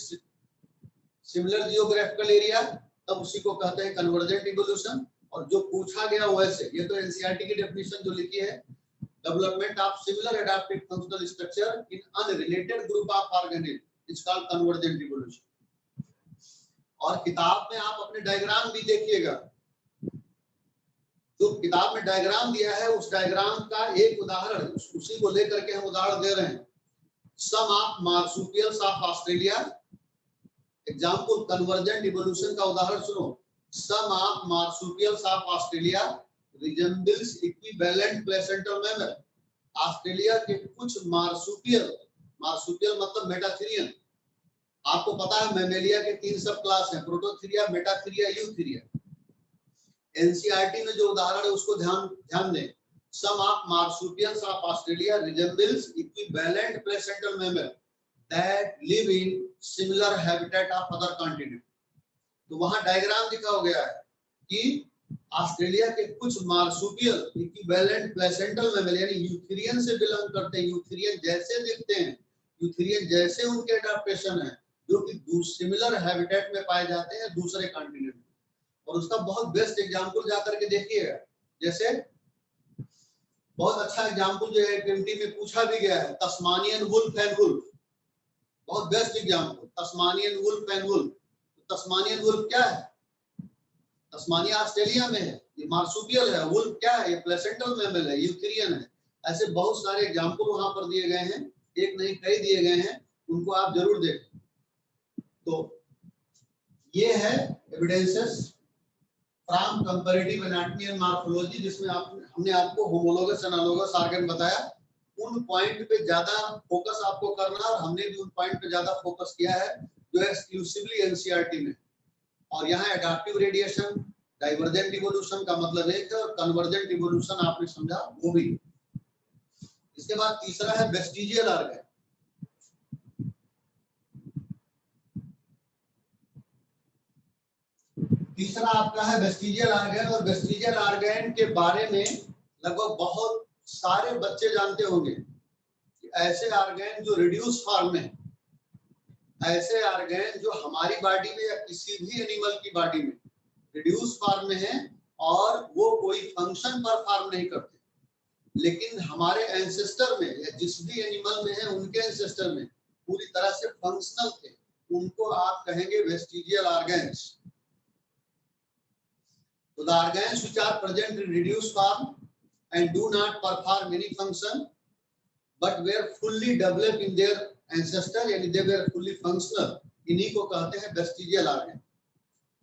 similar geographical area, तब उसी को कहते हैं कन्वर्जेंट इवोल्यूशन। और जो पूछा गया वैसे, ये तो एनसीईआरटी की डेफिनेशन जो लिखी है, development of similar adaptive functional structure in unrelated group of organism is called convergent evolution. और किताब में आप अपने डायग्राम भी देखिएगा, जो किताब में डायग्राम दिया है उस डायग्राम का एक उदाहरण उसी को लेकर के हम उदाहरण दे रहे हैं। Some of marsupials of Australia, example convergent evolution का उदाहरण सुनो। Some of marsupials of Australia resembles equivalent placental mammal. Australia के कुछ मार्सुपियल मतलब मेटाथेरियन। आपको पता है मैमेलिया के 3 सब क्लास हैं, प्रोटोथेरिया, मेटाथेरिया, यूथेरिया। एनसीईआरटी में जो उदाहरण है उसको ध्यान दें। Some of marsupials of Australia resembles equivalent placental mammal that live in similar habitat of other continent। तो वहां डायग्राम दिखा हो गया है कि ऑस्ट्रेलिया के कुछ मार्सुपियल इक्विवेलेंट प्लेसेंटल मैमल यानी यूथेरियन से बिलोंग करते हैं, यूथेरियन जैसे दिखते हैं, यूथेरियन जैसे उनके एडाप्टेशन है, जो कि सिमिलर हैबिटेट में पाए जाते हैं दूसरे कॉन्टिनेंट में। और उसका बहुत बेस्ट एग्जांपल जाकर के देखिएगा। जैसे बहुत अच्छा एग्जांपल जो है एमटी में पूछा भी गया है, तस्मानियन वुल्फ एंड वुल्फ। बहुत best example, Tasmanian wolf and wolf. Tasmanian wolf क्या है? तस्मानिया ऑस्ट्रेलिया में है, ये मार्सुपियल है। वुल्फ क्या है? ये प्लेसेंटल मैमल है, यूथेरियन है। ऐसे बहुत सारे एग्जांपल वहां पर दिए गए हैं, एक नहीं कई दिए गए हैं, उनको आप जरूर देखें। तो ये है evidences from comparative anatomy and morphology, जिसमें हमने आपको होमोलोगस एनालोगस ऑर्गन बताया। उन पॉइंट पे ज्यादा फोकस आपको करना, और हमने भी उन पॉइंट पे ज्यादा फोकस किया है जो एक्सक्लूसिवली एनसीईआरटी में। और यहाँ एडाप्टिव रेडिएशन, डाइवर्जेंट इवोल्यूशन का मतलब एक है, और कन्वर्जेंट इवोल्यूशन आपने समझा वो भी। इसके बाद तीसरा है वेस्टिजियल ऑर्गन। तीसरा आपका है वेस्टिजियल ऑर्गन। और वेस्टिजियल ऑर्गन के बारे में लगभग बहुत सारे बच्चे जानते होंगे कि ऐसे ऑर्गन जो रिड्यूस फॉर्म में, ऐसे ऑर्गन जो हमारी बॉडी में या किसी भी एनिमल की बॉडी में रिड्यूस फॉर्म में है और वो कोई फंक्शन परफॉर्म नहीं करते, लेकिन हमारे एंसेस्टर में या जिस भी एनिमल में है उनके एंसेस्टर में पूरी तरह से फंक्शनल थे, उनको आप कहेंगे vestigial organs. So the organs which are present in reduced form and do not perform any function but were fully developed in their ancestor, यानी they were fully functional, इन्हीं को कहते हैं वेस्टिजियल ऑर्गन।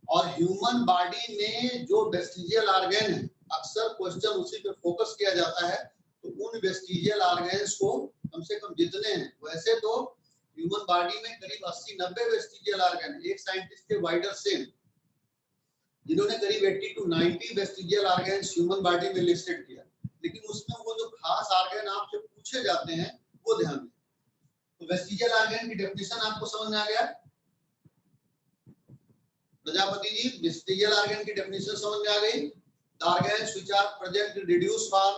और ह्यूमन बॉडी में जो vestigial organ है, अक्सर क्वेश्चन उसी पे फोकस किया जाता है। तो उन वेस्टिजियल ऑर्गन्स को कम से कम जितने हैं, वैसे तो ह्यूमन बॉडी में करीब 80-90 वेस्टिजियल ऑर्गन। एक साइंटिस्ट थे वाइडरसेन, जिन्होंने करीब 80 to 90 vestigial organs human body में लिस्टेड किया, लेकिन उसमें वो जो खास ऑर्गन आपसे पूछे जाते हैं वो ध्यान दें। तो वेस्टिजियल ऑर्गन की डेफिनेशन आपको समझ में आ गया? प्रजापति जी, वेस्टिजियल ऑर्गन की डेफिनेशन समझ में आ गई? The organs which are present in reduced form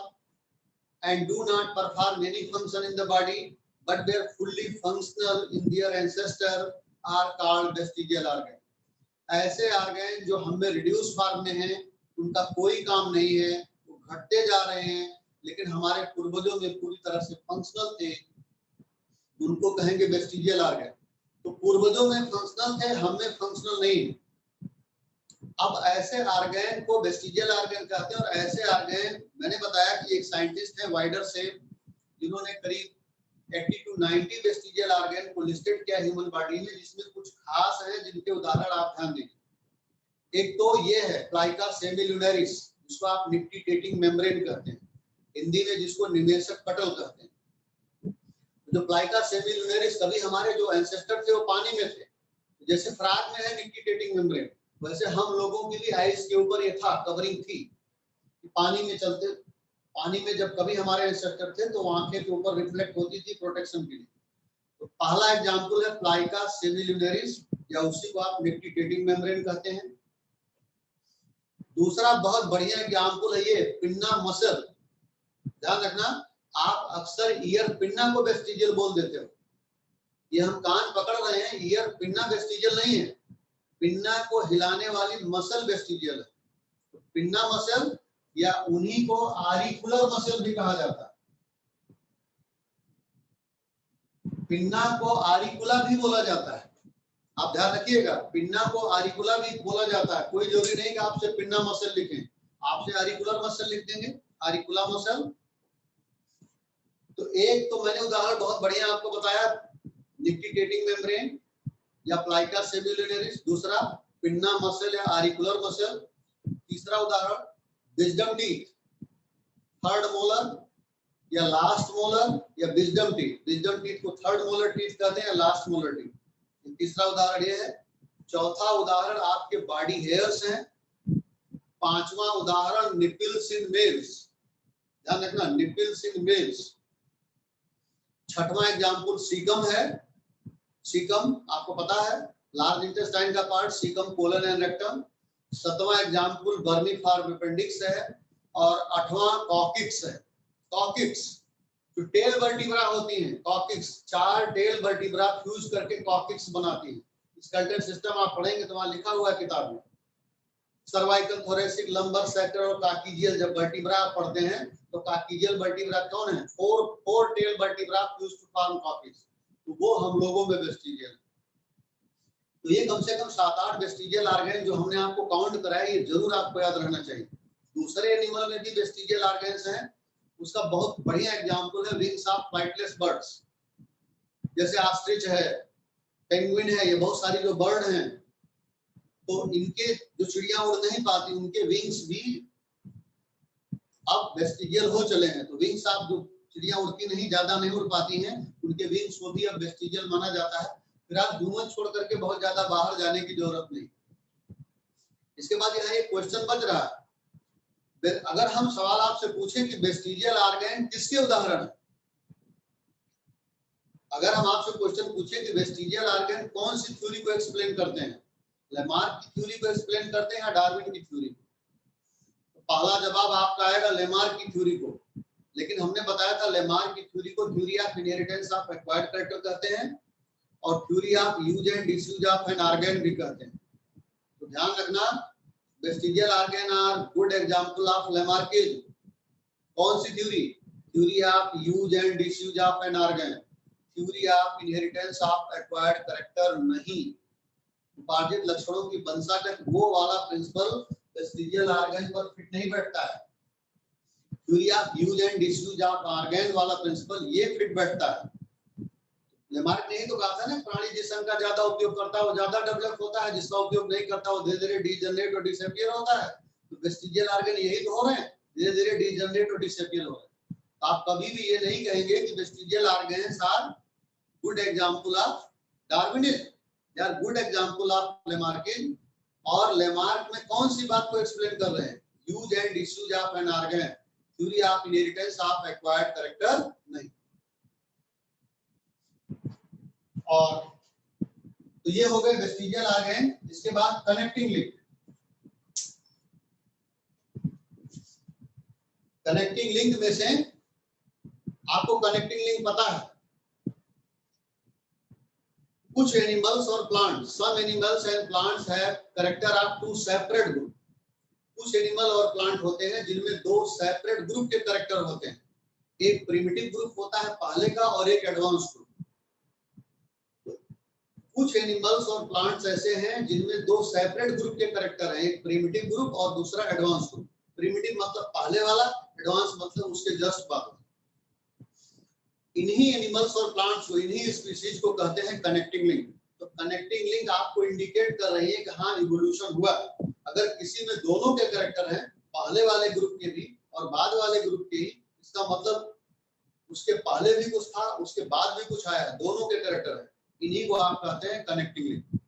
and do not perform any function in the body but they are fully functional in their ancestor are called vestigial organ. ऐसे organ जो हम में reduce form में हैं, उनका कोई काम नहीं है, वो घटते जा रहे हैं, लेकिन हमारे पूर्वजों में पूरी तरह से फंक्शनल थे, उनको कहेंगे वेस्टिजियल ऑर्गन। तो पूर्वजों में फंक्शनल थे, हम में फंक्शनल नहीं। अब ऐसे ऑर्गन को वेस्टिजियल ऑर्गन कहते हैं। और ऐसे ऑर्गन मैंने बताया कि एक साइंटिस्ट है वाइडरसेन, जिन्होंने करीब 80 to 90 वेस्टिजियल ऑर्गन को लिस्टेड किया ह्यूमन बॉडी में, जिसमें कुछ खास है जिनके उदाहरण आप ध्यान दीजिए। एक तो ये है प्लाइका सेमिलुनरिस, जिसको आप निक्टिटेटिंग मेम्ब्रेन कहते हैं, हिंदी में जिसको निमेषक पटल कहते हैं। जो प्लाइका सेमिलुनरिस, कभी हमारे जो एंसेस्टर थे वो पानी में थे, जैसे फ्रॉग में है निक्टिटेटिंग मेम्ब्रेन, वैसे हम लोगों की भी आइस के ऊपर ये था, कवरिंग थी, पानी में चलते, पानी में जब कभी हमारे एंसेस्टर थे तो आंखें के ऊपर रिफ्लेक्ट होती थी प्रोटेक्शन के लिए। तो पहला एग्जांपल है प्लाइका सेमिलुनरिस, या उसी को आप निक्टिटेटिंग मेम्ब्रेन कहते हैं। दूसरा बहुत बढ़िया एग्जांपल है ये पिन्ना मसल। ध्यान रखना, आप अक्सर ईयर पिन्ना को वेस्टिजियल बोल देते हो, ये हम कान पकड़ रहे हैं, ईयर पिन्ना वेस्टिजियल नहीं है, पिन्ना को हिलाने वाली मसल वेस्टिजियल है। पिन्ना मसल या उन्हीं को आरिकुलर मसल भी कहा जाता है, पिन्ना को आरिकुला भी बोला जाता है। आप ध्यान रखिएगा, पिन्ना को आरिकुला भी बोला जाता है, कोई जरूरी नहीं कि आपसे पिन्ना मसल लिखें, आपसे आरिकुलर मसल लिख देंगे, आरिकुला मसल। तो एक तो मैंने उदाहरण बहुत बढ़िया आपको बताया, निक्टिटेटिंग मेम्ब्रेन या प्लाइका सेमिलुनरिस, दूसरा पिन्ना मसल या आरिकुलर मसल, तीसरा उदाहरण विजडम टीथ, थर्ड मोलर या लास्ट मोलर या विजडम टीथ। विजडम टीथ को थर्ड मोलर टीथ कहते हैं या लास्ट मोलर टीथ। तीसरा उदाहरण ये है। चौथा उदाहरण आपके बॉडी हेयर्स हैं। पांचवा उदाहरण निपल्स इन मेल्स, ध्यान रखना, निपल्स इन मेल्स। छठवां एग्जाम्पल सीकम है। सीकम आपको पता है, लार्ज इंटेस्टाइन का part, caecum colon and rectum. सातवां एग्जाम्पल वर्मीफॉर्म अपेंडिक्स है, और आठवां कॉकिक्स है। कॉकिक्स जो टेल वर्टिब्रा होती हैं, कॉकिक्स, 4 टेल वर्टिब्रा फ्यूज करके कॉकिक्स बनाती है। स्केलेटल सिस्टम आप पढ़ेंगे तो वहां लिखा हुआ है किताब में, सर्वाइकल, थोरेसिक, लंबर, सैक्रल और काकीजियल। जब वर्टिब्रा आप पढ़ते हैं तो काकीजियल वर्टिब्रा कौन है? 4 tail vertebra fuse to form coccyx, तो वो हम लोगों में वेस्टिजियल। तो ये कम से कम 7-8 वेस्टिजियल ऑर्गन जो हमने आपको काउंट कराया, ये जरूर आपको याद रहना चाहिए। दूसरे एनिमल में भी वेस्टिजियल ऑर्गन्स हैं, उसका बहुत बढ़िया एग्जांपल है विंग्स ऑफ फ्लाइटलेस बर्ड्स, जैसे ऑस्ट्रिच है, पेंगुइन है, ये बहुत सारी जो बर्ड हैं, तो इनके जो चिड़िया उड़ नहीं पाती, उनके विंग्स भी अब वेस्टिजियल हो चले हैं। तो विंग्स ऑफ जो चिड़िया उड़ती नहीं, ज्यादा नहीं उड़ पाती हैं, उनके विंग्स को भी अब वेस्टिजियल माना जाता है। फिर आप ह्यूमन छोड़ करके बहुत ज्यादा बाहर जाने की जरूरत नहीं। इसके बाद यहाँ एक क्वेश्चन बच रहा है, अगर हम सवाल आपसे पूछें कि वेस्टिजियल ऑर्गन किसके उदाहरण है, अगर हम आपसे क्वेश्चन पूछें कि वेस्टिजियल ऑर्गन कौन सी थ्योरी को एक्सप्लेन करते हैं, लेमार्क की थ्योरी को एक्सप्लेन करते हैं या डार्विन की थ्योरी को? तो पहला जवाब आपका आएगा लेमार्क की थ्योरी को, लेकिन हमने बताया था लेमार्क की थ्योरी को theory of inheritance of acquired character कहते हैं, और theory of use and disuse of an organ भी कहते हैं। तो ध्यान रखना, vestigial organ are good example of Lamarckism. कौन सी theory? Theory of use and disuse of an organ, theory of inheritance of acquired character नहीं। उपार्जित लक्षणों की वंशागत वो वाला प्रिंसिपल वेस्टिजियल ऑर्गन पर फिट नहीं बैठता है। Theory of use and disuse of organ वाला प्रिंसिपल ये फिट बैठता है। लेमार्क ने तो कहा था ना, प्राणी जिस अंग का ज्यादा उपयोग करता है वो ज्यादा डेवलप होता है, जिसका उपयोग नहीं करता वो धीरे धीरे डीजनरेट और डिसअपियर होता है। तो वेस्टिजियल ऑर्गन यही तो हो रहे हैं, धीरे धीरे डीजनरेट और डिसअपियर हो रहे हैं। तो आप कभी भी ये नहीं कहेंगे कि vestigial organs are good example of Darwinism, they are good example of Lamarckism. और लेमार्क में कौन सी बात को एक्सप्लेन कर रहे हैं? Use and disuse of an organ, theory of inheritance of acquired character नहीं। और तो ये हो गए वेस्टिजियल ऑर्गन। इसके बाद कनेक्टिंग लिंक। कनेक्टिंग लिंक में से आपको कनेक्टिंग लिंक पता है, कुछ एनिमल्स और plants, some animals and plants have character of 2 separate group. कुछ एनिमल और प्लांट होते हैं जिनमें 2 सेपरेट ग्रुप के कैरेक्टर होते हैं। एक प्रिमिटिव ग्रुप होता है पहले का और एक एडवांस ग्रुप। कुछ एनिमल्स और प्लांट्स ऐसे हैं जिनमें 2 सेपरेट ग्रुप के कैरेक्टर हैं, एक प्रिमिटिव ग्रुप और दूसरा एडवांस ग्रुप। प्रिमिटिव मतलब पहले वाला, एडवांस मतलब उसके जस्ट बाद। इन्हीं एनिमल्स और प्लांट्स को, इन्हीं स्पीशीज को कहते हैं कनेक्टिंग लिंक। तो कनेक्टिंग लिंक आपको इंडिकेट कर रही है कि हाँ इवोल्यूशन हुआ। अगर किसी में दोनों के कैरेक्टर हैं, पहले वाले ग्रुप के भी और बाद वाले ग्रुप के ही, इसका मतलब उसके पहले भी कुछ था, उसके बाद भी कुछ आया, दोनों के कैरेक्टर है, इन्हीं को आप कहते हैं कनेक्टिंग लिंक।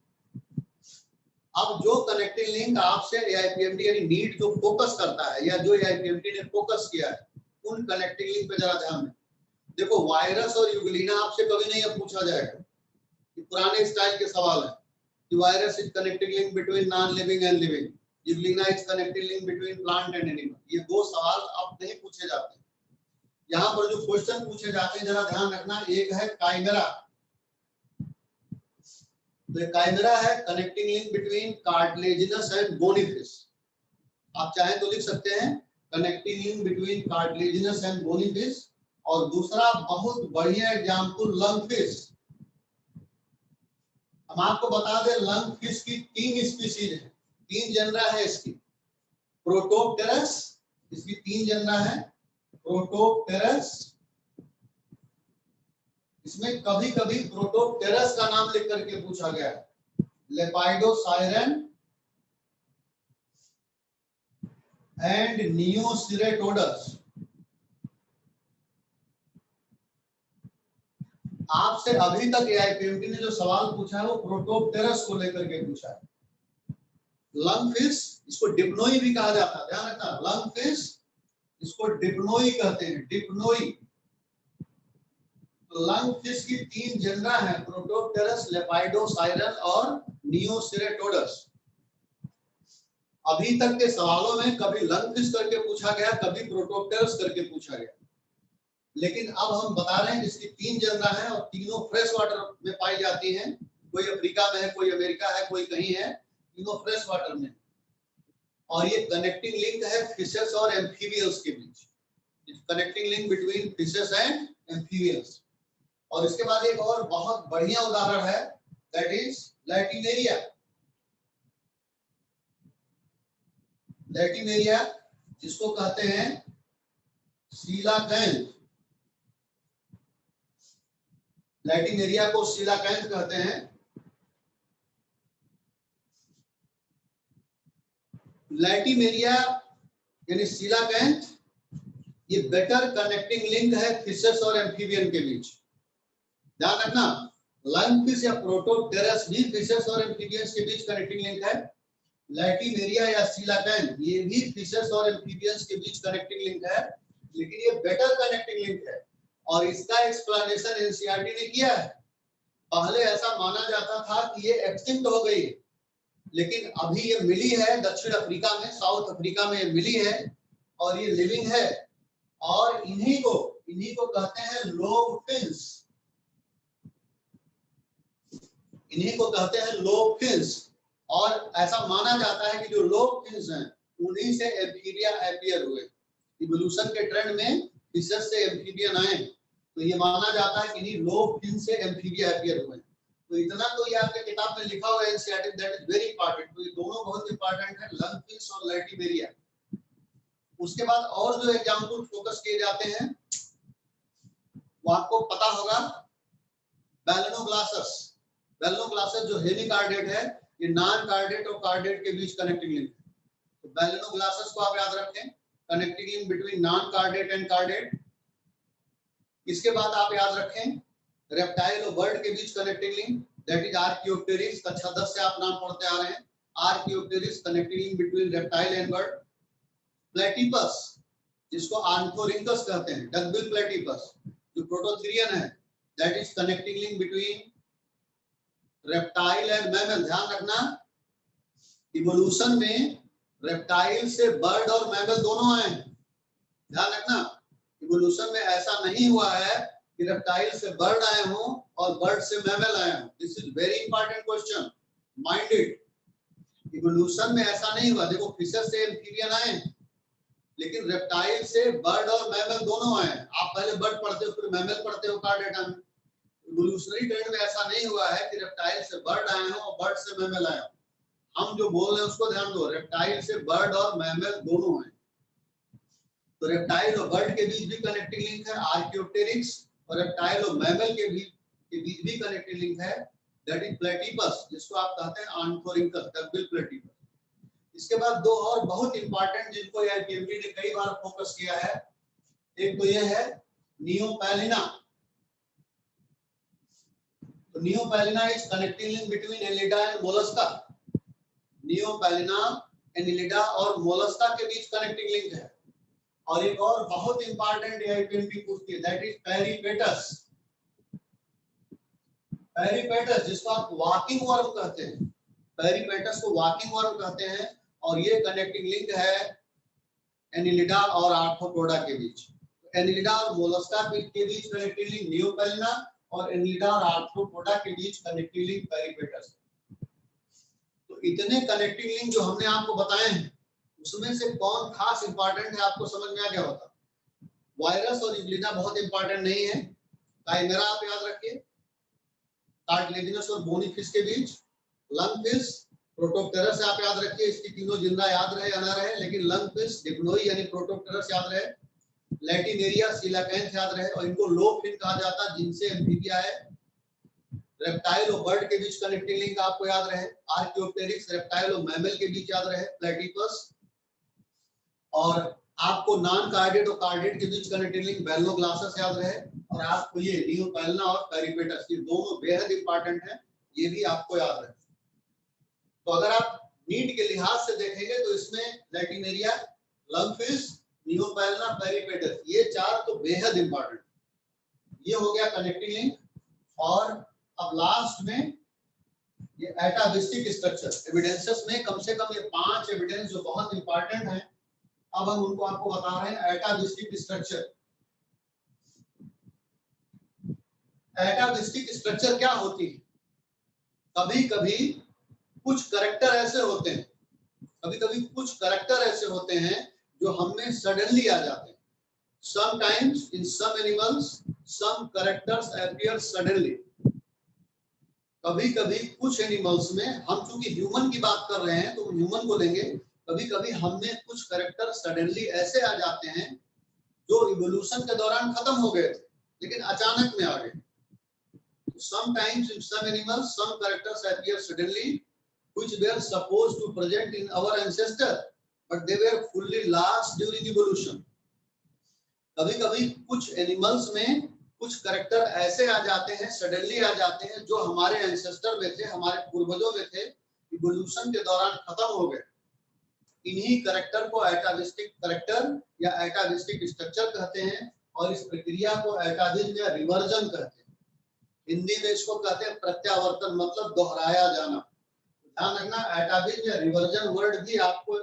अब जो कनेक्टिंग लिंक आपसे एआईपीएमडी यानी नीट जो फोकस करता है या जो एआईपीएमडी ने फोकस किया है, उन कनेक्टिंग लिंक पे जरा ध्यान दें। देखो वायरस और यूग्लिना आपसे कभी नहीं अब पूछा जाएगा, ये पुराने स्टाइल के सवाल है कि virus is connecting link between non living and living, Euglena is connecting link between plant and animal. ये दो सवाल अब नहीं पूछे जाते। यहाँ पर जो क्वेश्चन पूछे जाते हैं जरा ध्यान रखना, एक है काइमेरा। तो काइमेरा है connecting link between cartilaginous and bony fish. आप चाहें तो लिख सकते हैं connecting link between cartilaginous and bony fish. और दूसरा बहुत बढ़िया एग्जांपल लंग फिश। हम आपको बता दें लंग फिश की 3 स्पीशीज है, 3 जनरा है इसकी। प्रोटोप्टेरस, इसकी 3 जनरा है। प्रोटोप्टेरस, इसमें कभी कभी प्रोटोप्टेरस का नाम लिख करके पूछा गया है। लेपाइडोसाइरन एंड नियोसिरेटोडस। आपसे अभी तक एआईपीएमडी ने जो सवाल पूछा है वो प्रोटोप्टेरस को लेकर के पूछा है। लंग फिश, इसको डिप्नोई भी कहा जाता है, ध्यान रखना। लंग फिश इसको डिप्नोई कहते हैं, डिप्नोई। तो लंग फिश की 3 जनरा है, प्रोटोप्टेरस, लेपाइडोसाइरन और नियोसिरेटोडस। अभी तक के सवालों में कभी लंग फिश करके पूछा गया, कभी प्रोटोप्टेरस करके पूछा गया। लेकिन अब हम बता रहे हैं कि इसकी 3 जनरा है और तीनों फ्रेश वाटर में पाई जाती हैं। कोई अफ्रीका में है, कोई अमेरिका है, कोई कहीं है, तीनों फ्रेश वाटर में। और ये कनेक्टिंग लिंक है फिशेस और एम्फीबियंस के बीच, connecting link between fishes and amphibians. और इसके बाद एक और बहुत बढ़िया उदाहरण है, दैट इज लैटिमेरिया। लैटिमेरिया जिसको कहते हैं सीलाकैंथ, लैटिमेरिया को सीलाकैंथ कहते हैं। लैटिमेरिया यानी सीलाकैंथ, ये बेटर कनेक्टिंग लिंक है फिशेस और एम्फीबियन के बीच। ध्यान रखना, लंग फिश या प्रोटोप्टेरस भी फिशेस और एम्फीबियंस के बीच कनेक्टिंग लिंक है। लैटिमेरिया या सीलाकैंथ ये भी फिशेस और एम्फीबियंस के बीच कनेक्टिंग लिंक है, लेकिन ये बेटर कनेक्टिंग लिंक है। और इसका एक्सप्लेनेशन एनसीईआरटी ने किया है। पहले ऐसा माना जाता था कि ये एक्सटिंक्ट हो गई है, लेकिन अभी ये मिली है दक्षिण अफ्रीका में, साउथ अफ्रीका में ये मिली है और ये लिविंग है। और इन्हीं को कहते हैं लोब फिन्स, इन्हीं को कहते हैं लोब फिन्स। और ऐसा माना जाता है कि जो लोब फिन्स हैं उन्हीं से एम्फीबिया अपीयर हुए। इवोल्यूशन के ट्रेंड में फिशेस से एम्फीबियन आए, तो ये माना जाता है कि इन्हीं लोब फिन से एम्फीबिया अपीयर हुए। तो इतना तो ये आपके किताब में लिखा हुआ है NCERT, that is very important. तो ये दोनों बहुत इंपॉर्टेंट है, लंग फिश और लैटिमेरिया। उसके बाद और जो एग्जांपल फोकस किए जाते हैं वो आपको पता होगा, बैलेनोग्लासस। बैलेनोग्लासस जो हेमिकार्डेट है, ये नॉन कार्डेट और कार्डेट के बीच कनेक्टिंग लिंक है। तो बैलेनोग्लासस को आप याद रखें, connecting link between non chordate and chordate. इसके बाद आप याद रखें रेप्टाइल और बर्ड के बीच connecting link, that is Archaeopteryx. कक्षा 10 से आप नाम पढ़ते आ रहे हैं, Archaeopteryx connecting link between reptile and bird. Platypus जिसको आर्थोरिंकस कहते हैं, डकबिल प्लेटिपस जो प्रोटोथेरियन है, that is connecting link between reptile and mammal. ध्यान रखना इवोल्यूशन में रेप्टाइल से बर्ड और मैमल दोनों आए हैं। ध्यान रखना इवोल्यूशन में ऐसा नहीं हुआ है कि रेप्टाइल से बर्ड आए हों और बर्ड से मैमल आए हों। This is very important question, mind it. Evolution में ऐसा नहीं हुआ। देखो फिशेस से एम्फीबियन आए, लेकिन रेप्टाइल से बर्ड और मैमल दोनों आए। आप पहले बर्ड पढ़ते हो फिर मैमल पढ़ते हो कार्डेटा में। इवोल्यूशनरी ट्रेंड में ऐसा नहीं हुआ है कि रेप्टाइल से बर्ड आए हों और बर्ड से मैमल आए हों। हम जो बोल रहे हैं उसको ध्यान दो, रेप्टाइल से बर्ड और मैमल दोनों हैं। तो रेप्टाइल और बर्ड के बीच भी कनेक्टिंग लिंक है, आर्कियोप्टेरिक्स। और रेप्टाइल और मैमल के बीच भी कनेक्टिंग लिंक है, दैट इज प्लेटिपस, जिसको आप कहते हैं आंथोरिंकस, डकबिल प्लेटिपस। इसके बाद दो और बहुत इंपॉर्टेंट जिनको आईपीएमबी ने कई बार फोकस किया है, एक तो ये है नियोपैलिना। तो Neopilina is connecting link between Annelida and Mollusca. Neopilina Annelida और मोलस्का के बीच कनेक्टिंग लिंक है। और एक और बहुत इंपॉर्टेंट आईपीएमबी पूछती है, दैट इज पेरिपेटस। पेरिपेटस जिसको आप वॉकिंग वर्म कहते हैं, पेरिपेटस को वॉकिंग वर्म कहते हैं, और ये कनेक्टिंग लिंक है एनिलिडा और आर्थ्रोपोडा के बीच। एनिलिडा और मोलस्का के बीच कनेक्टिंग लिंक नियोपैलिना, और एनिलिडा और आर्थ्रोपोडा के बीच कनेक्टिंग लिंक पेरिपेटस। तो इतने कनेक्टिंग लिंक जो हमने आपको बताए हैं, उसमें से कौन खास इंपॉर्टेंट है आपको समझ में आ गया होता। वायरस और यूग्लिना बहुत इंपॉर्टेंट नहीं है। काइमेरा आप याद रखिए, कार्टिलेजिनस और बोनी फिश के बीच, लंग फिश, प्रोटोप्टेरस आप याद रखिए, इसकी तीनों जिंदा याद रहे या ना रहे, लेकिन लंग फिश, डिप्लोई यानी प्रोटोप्टेरस याद रहे, लैटिनेरिया, सीलाकैंथ याद रहे, और इनको लो फिन कहा जाता है, जिनसे एम्फीबिया है। रेप्टाइल और बर्ड के बीच कनेक्टिंग लिंक आपको याद रहे, आर्कियोप्टेरिक्स, रेप्टाइल और मैमल के बीच याद रहे, प्लेटिपस। और आपको नॉन कार्डेट और कार्डेट के बीच कनेक्टिंग लिंक बेलोग्लासस याद रहे, और आपको ये नियोपैलिना और पेरिपेटस, ये दोनों बेहद इंपॉर्टेंट है, ये भी आपको याद रहे। तो अगर आप नीट के लिहाज से देखेंगे तो इसमें लैटिनेरिया, लंगफिश, नियोपैलिना, पेरिपेटस, ये चार तो बेहद इंपॉर्टेंट। ये हो गया कनेक्टिंग लिंक। और अब लास्ट में ये एटाविस्टिक स्ट्रक्चर एविडेंसेस में कम से कम ये 5 एविडेंस जो बहुत इंपॉर्टेंट है, अब हम उनको आपको बता रहे हैं। एटाविस्टिक स्ट्रक्चर, एटाविस्टिक स्ट्रक्चर क्या होती है? कभी कभी कुछ करैक्टर ऐसे होते हैं, कभी कभी कुछ करैक्टर ऐसे होते हैं जो हमें सडनली आ जाते हैं। Sometimes in some animals some characters appear suddenly. कभी कभी कुछ एनिमल्स में, हम चूंकि ह्यूमन की बात कर रहे हैं तो ह्यूमन को लेंगे, कभी कभी हमें कुछ करैक्टर सडनली ऐसे आ जाते हैं जो इवोल्यूशन के दौरान खत्म हो गए थे लेकिन अचानक में आ गए। Sometimes in some animals some characters appear suddenly which were supposed to present in our ancestor but they were fully lost during evolution. कभी कभी कुछ एनिमल्स में कुछ करैक्टर ऐसे आ जाते हैं, सडनली आ जाते हैं, जो हमारे एंसेस्टर में थे, हमारे पूर्वजों में थे, इवोल्यूशन के दौरान खत्म हो गए। इन्हीं करैक्टर को एटाविस्टिक करैक्टर या एटाविस्टिक स्ट्रक्चर कहते हैं, और इस प्रक्रिया को एटाविज्म या रिवर्जन कहते हैं। हिंदी में इसको कहते हैं प्रत्यावर्तन, मतलब दोहराया जाना। ध्यान रखना, एटाविज्म या रिवर्जन वर्ड भी आपको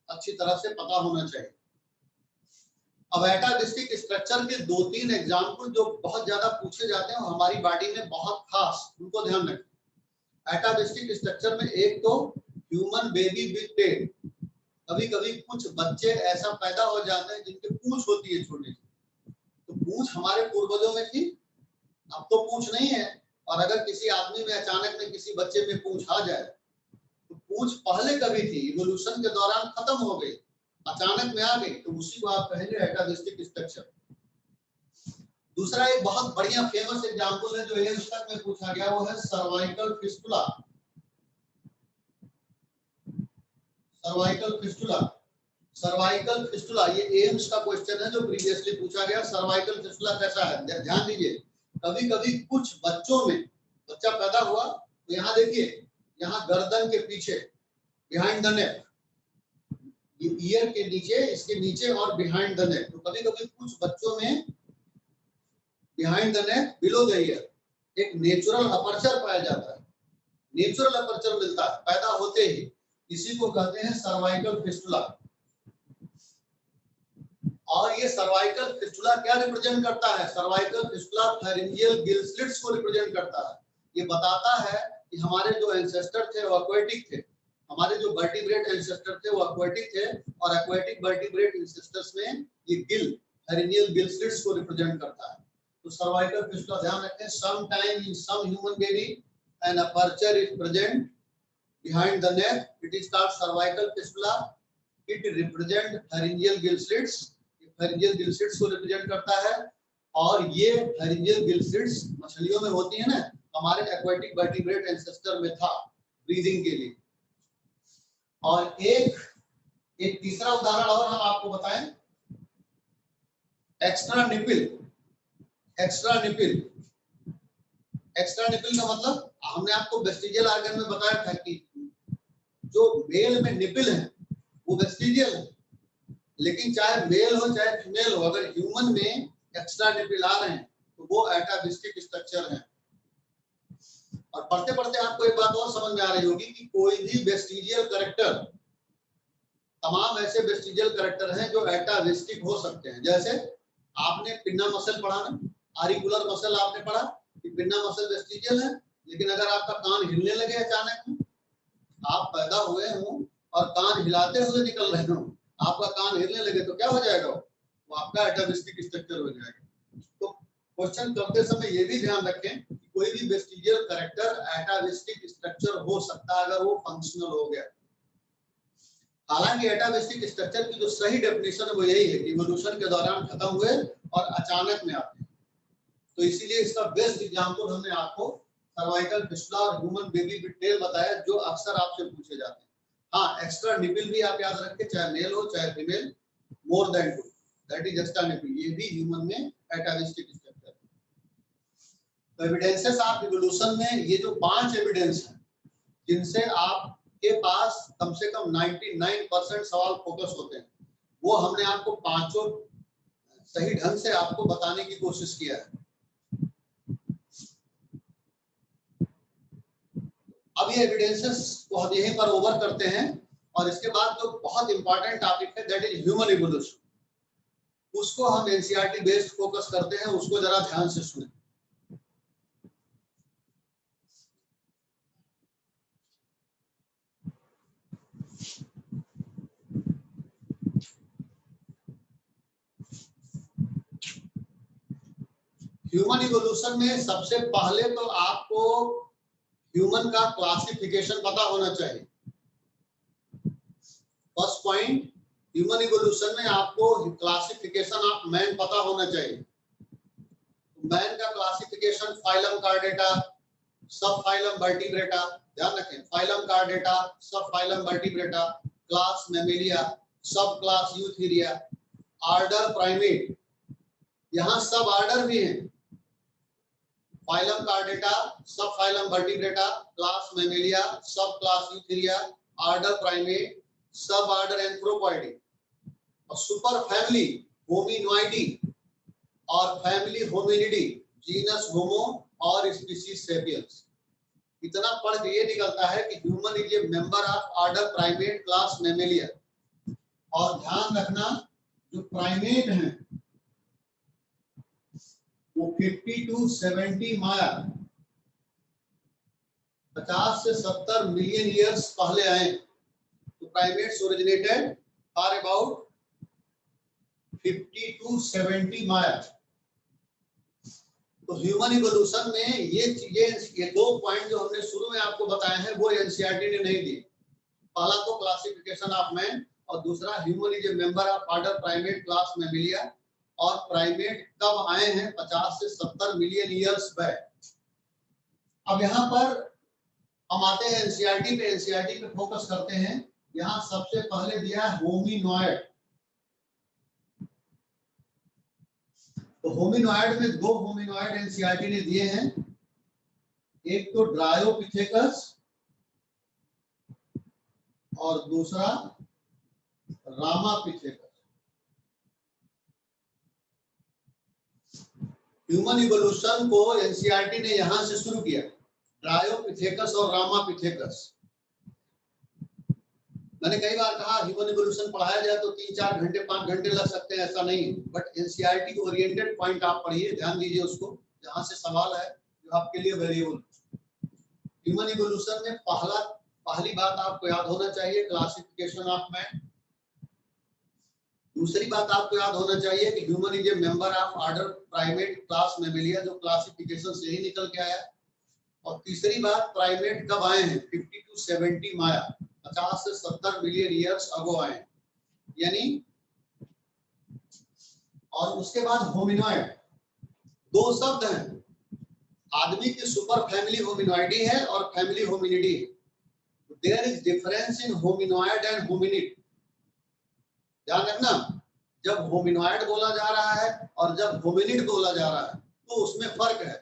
अच्छी तरह से पता होना चाहिए। अब एटाविस्टिक स्ट्रक्चर के 2-3 एग्जाम्पल जो बहुत ज्यादा पूछे जाते हैं, हमारी बॉडी में बहुत खास, उनको ध्यान रखें। एटाविस्टिक स्ट्रक्चर में एक तो ह्यूमन बेबी विद टेल। कभी कभी कुछ बच्चे ऐसा पैदा हो जाते हैं जिनकी पूंछ होती है छोटी सी। तो पूंछ हमारे पूर्वजों में थी, अब तो पूंछ नहीं है। और अगर किसी आदमी में अचानक में किसी बच्चे में पूंछ आ जाए तो पूंछ पहले कभी थी, इवोल्यूशन के दौरान खत्म हो गई, अचानक में आ गई, तो उसी को आप कहेंगे एटाविस्टिक स्ट्रक्चर। दूसरा एक बहुत बढ़िया फेमस एग्जांपल है जो एम्स तक में पूछा गया, वो है cervical fistula. Cervical fistula, cervical fistula, ये एम्स का क्वेश्चन है जो प्रीवियसली पूछा गया। सर्वाइकल फिस्टुला कैसा है, ध्यान दीजिए। कभी कभी कुछ बच्चों में, बच्चा पैदा हुआ तो यहाँ देखिए, यहाँ गर्दन के पीछे, बिहाइंड द नेक, ईयर के नीचे, इसके नीचे और बिहाइंड द नेक। तो कभी कभी कुछ बच्चों में behind the neck, below the year एक नेचुरल अपर्चर पाया जाता है, नेचुरल अपर्चर मिलता है पैदा होते ही। इसी को कहते हैं सर्वाइकल फिस्टुला। और ये सर्वाइकल फिस्टुला क्या रिप्रेजेंट करता है? Cervical fistula pharyngeal gill slits को रिप्रेजेंट करता है। ये बताता है कि हमारे जो एंसेस्टर थे वो एक्वेटिक थे, हमारे जो वर्टिब्रेट एंसेस्टर थे वो एक्वेटिक थे, और एक्वेटिक वर्टिब्रेट एंसेस्टर्स में ये गिल, फेरिंजियल गिल स्लिट्स को रिप्रेजेंट करता है। तो सर्वाइकल फिस्टुला ध्यान रखें, some time in some human baby an aperture is present behind the neck, it is called cervical fistula. It represent pharyngeal gill slits, pharyngeal gill slits को represent करता है। और ये फेरिंजियल गिलफिड्स मछलियों में होती है ना, हमारे एक्वाटिक वर्टिब्रेट एंसेस्टर में था ब्रीदिंग के लिए। और एक तीसरा उदाहरण और हम आपको बताएं, एक्स्ट्रा निपिल। एक्स्ट्रा निपिल का मतलब हमने आपको वेस्टिजियल ऑर्गन में बताया था कि जो मेल में निपिल है वो वेस्टिजियल है, लेकिन चाहे मेल हो चाहे फीमेल हो, अगर ह्यूमन में एक्स्ट्रा निपिल आ रहे हैं तो वो एटाविस्टिक स्ट्रक्चर है। और पढ़ते पढ़ते आपको एक बात और समझ में आ रही होगी कि कोई भी वेस्टिजियल कैरेक्टर, तमाम ऐसे वेस्टिजियल कैरेक्टर हैं जो एटाविस्टिक हो सकते हैं। जैसे आपने पिन्ना मसल पढ़ा ना, आरिकुलर मसल आपने पढ़ा कि पिन्ना मसल वेस्टिजियल है, लेकिन अगर आपका कान हिलने लगे अचानक में, आप पैदा हुए हो और कान हिलाते हुए निकल रहे हो, आपका कान हिलने लगे तो क्या हो जाएगा, वो आपका एटाविस्टिक स्ट्रक्चर हो जाएगा। तो क्वेश्चन करते समय ये भी ध्यान रखें कि कोई भी वेस्टिजियल कैरेक्टर एटाविस्टिक स्ट्रक्चर हो सकता है अगर वो फंक्शनल हो गया। हालांकि एटाविस्टिक स्ट्रक्चर की जो सही डेफिनेशन है वो यही है कि इवोल्यूशन के दौरान खत्म हुए और अचानक में आते हैं। तो इसीलिए इसका बेस्ट एग्जांपल हमने आपको सर्वाइकल फिस्टुला और ह्यूमन बेबी विद टेल बताया, जो अक्सर आपसे पूछे जाते हैं। हाँ, एक्स्ट्रा निपिल भी आप याद रखें, चाहे मेल हो चाहे female, more than 2, that is extra nipple, ये भी ह्यूमन में एटाविस्टिक स्ट्रक्चर है। तो एविडेंसेस ऑफ इवोल्यूशन में ये जो 5 एविडेंस हैं जिनसे आपके पास कम से कम 99% सवाल फोकस होते हैं, वो हमने आपको पांचों सही ढंग से आपको बताने की कोशिश किया है। अब ये एविडेंसेस को हम यहीं पर ओवर करते हैं और इसके बाद जो बहुत इंपॉर्टेंट टॉपिक है दैट इज ह्यूमन इवोल्यूशन, उसको हम एनसीईआरटी बेस्ड फोकस करते हैं, उसको जरा ध्यान से सुनें। ह्यूमन इवोल्यूशन में सबसे पहले तो आपको ह्यूमन का क्लासिफिकेशन पता होना चाहिए। फर्स्ट पॉइंट, ह्यूमन इवोल्यूशन में आपको क्लासिफिकेशन ऑफ मैन पता होना चाहिए। मैन का क्लासिफिकेशन फाइलम कार्डेटा, सब फाइलम वर्टिब्रेटा, ध्यान रखें, फाइलम कार्डेटा, सब फाइलम वर्टिब्रेटा, क्लास मैमेलिया, सब क्लास यूथेरिया, ऑर्डर प्राइमेट, यहाँ सब ऑर्डर भी हैं, फाइलम कार्डेटा, सब फाइलम वर्टिब्रेटा, क्लास मैमेलिया, सब क्लास यूथेरिया, ऑर्डर प्राइमेट, सब ऑर्डर एंथ्रोपॉइडी, और सुपर फैमिली होमिनोइडी और फैमिली होमिनिडी, जीनस होमो और स्पीशीज सेपियंस। इतना पढ़ के ये निकलता है कि human is a member of order primate class Mammalia. और ध्यान रखना, जो प्राइमेट हैं वो 50 to 70 माया 50 से 70 मिलियन ईयर्स पहले आए। तो primates originated for about 50 to 70 माया। तो ह्यूमन इवोल्यूशन में ये 2 पॉइंट जो हमने शुरू में आपको बताए हैं वो एनसीईआरटी ने नहीं दी। पहला तो क्लासिफिकेशन ऑफ मैन और दूसरा human is a member of order primate class Mammalia. और प्राइमेट कब आए हैं, 50 से 70 मिलियन ईयर्स बैक। अब यहाँ पर हम आते हैं एनसीईआरटी पे फोकस करते हैं। यहाँ सबसे पहले दिया है होमिनॉइड। तो होमिनॉइड में 2 होमिनॉइड एनसीईआरटी ने दिए हैं, एक तो ड्रायोपिथेकस और दूसरा रामापिथेकस। ह्यूमन इवोल्यूशन को एनसीईआरटी ने यहां से शुरू किया, ड्रायोपिथेकस और रामापिथेकस। मैंने कई बार कहा ह्यूमन इवोल्यूशन पढ़ाया जाए तो 3-4 घंटे 5 घंटे लग सकते हैं, ऐसा नहीं। बट एनसीईआरटी ओरिएंटेड पॉइंट आप पढ़िए, ध्यान दीजिए उसको, जहां से सवाल है जो आपके लिए वेरिएबल। ह्यूमन इवोल्यूशन में पहली बात आपको याद होना चाहिए क्लासिफिकेशन ऑफ मैन। दूसरी बात आपको याद होना चाहिए कि human is a member of order primate class Mammalia, जो क्लासिफिकेशन से ही निकल के आया। और तीसरी बात, प्राइमेट कब आए हैं, 50 to 70 माया 50 से 70 मिलियन ईयर्स अगो आए, यानी। और उसके बाद होमिनॉइड। दो शब्द हैं, आदमी की सुपर फैमिली होमिनॉइडी है और फैमिली होमिनिडी है। There is difference in hominoid and hominid. ध्यान रखना, जब होमिनॉइड बोला जा रहा है और जब होमिनिड बोला जा रहा है तो उसमें फर्क है।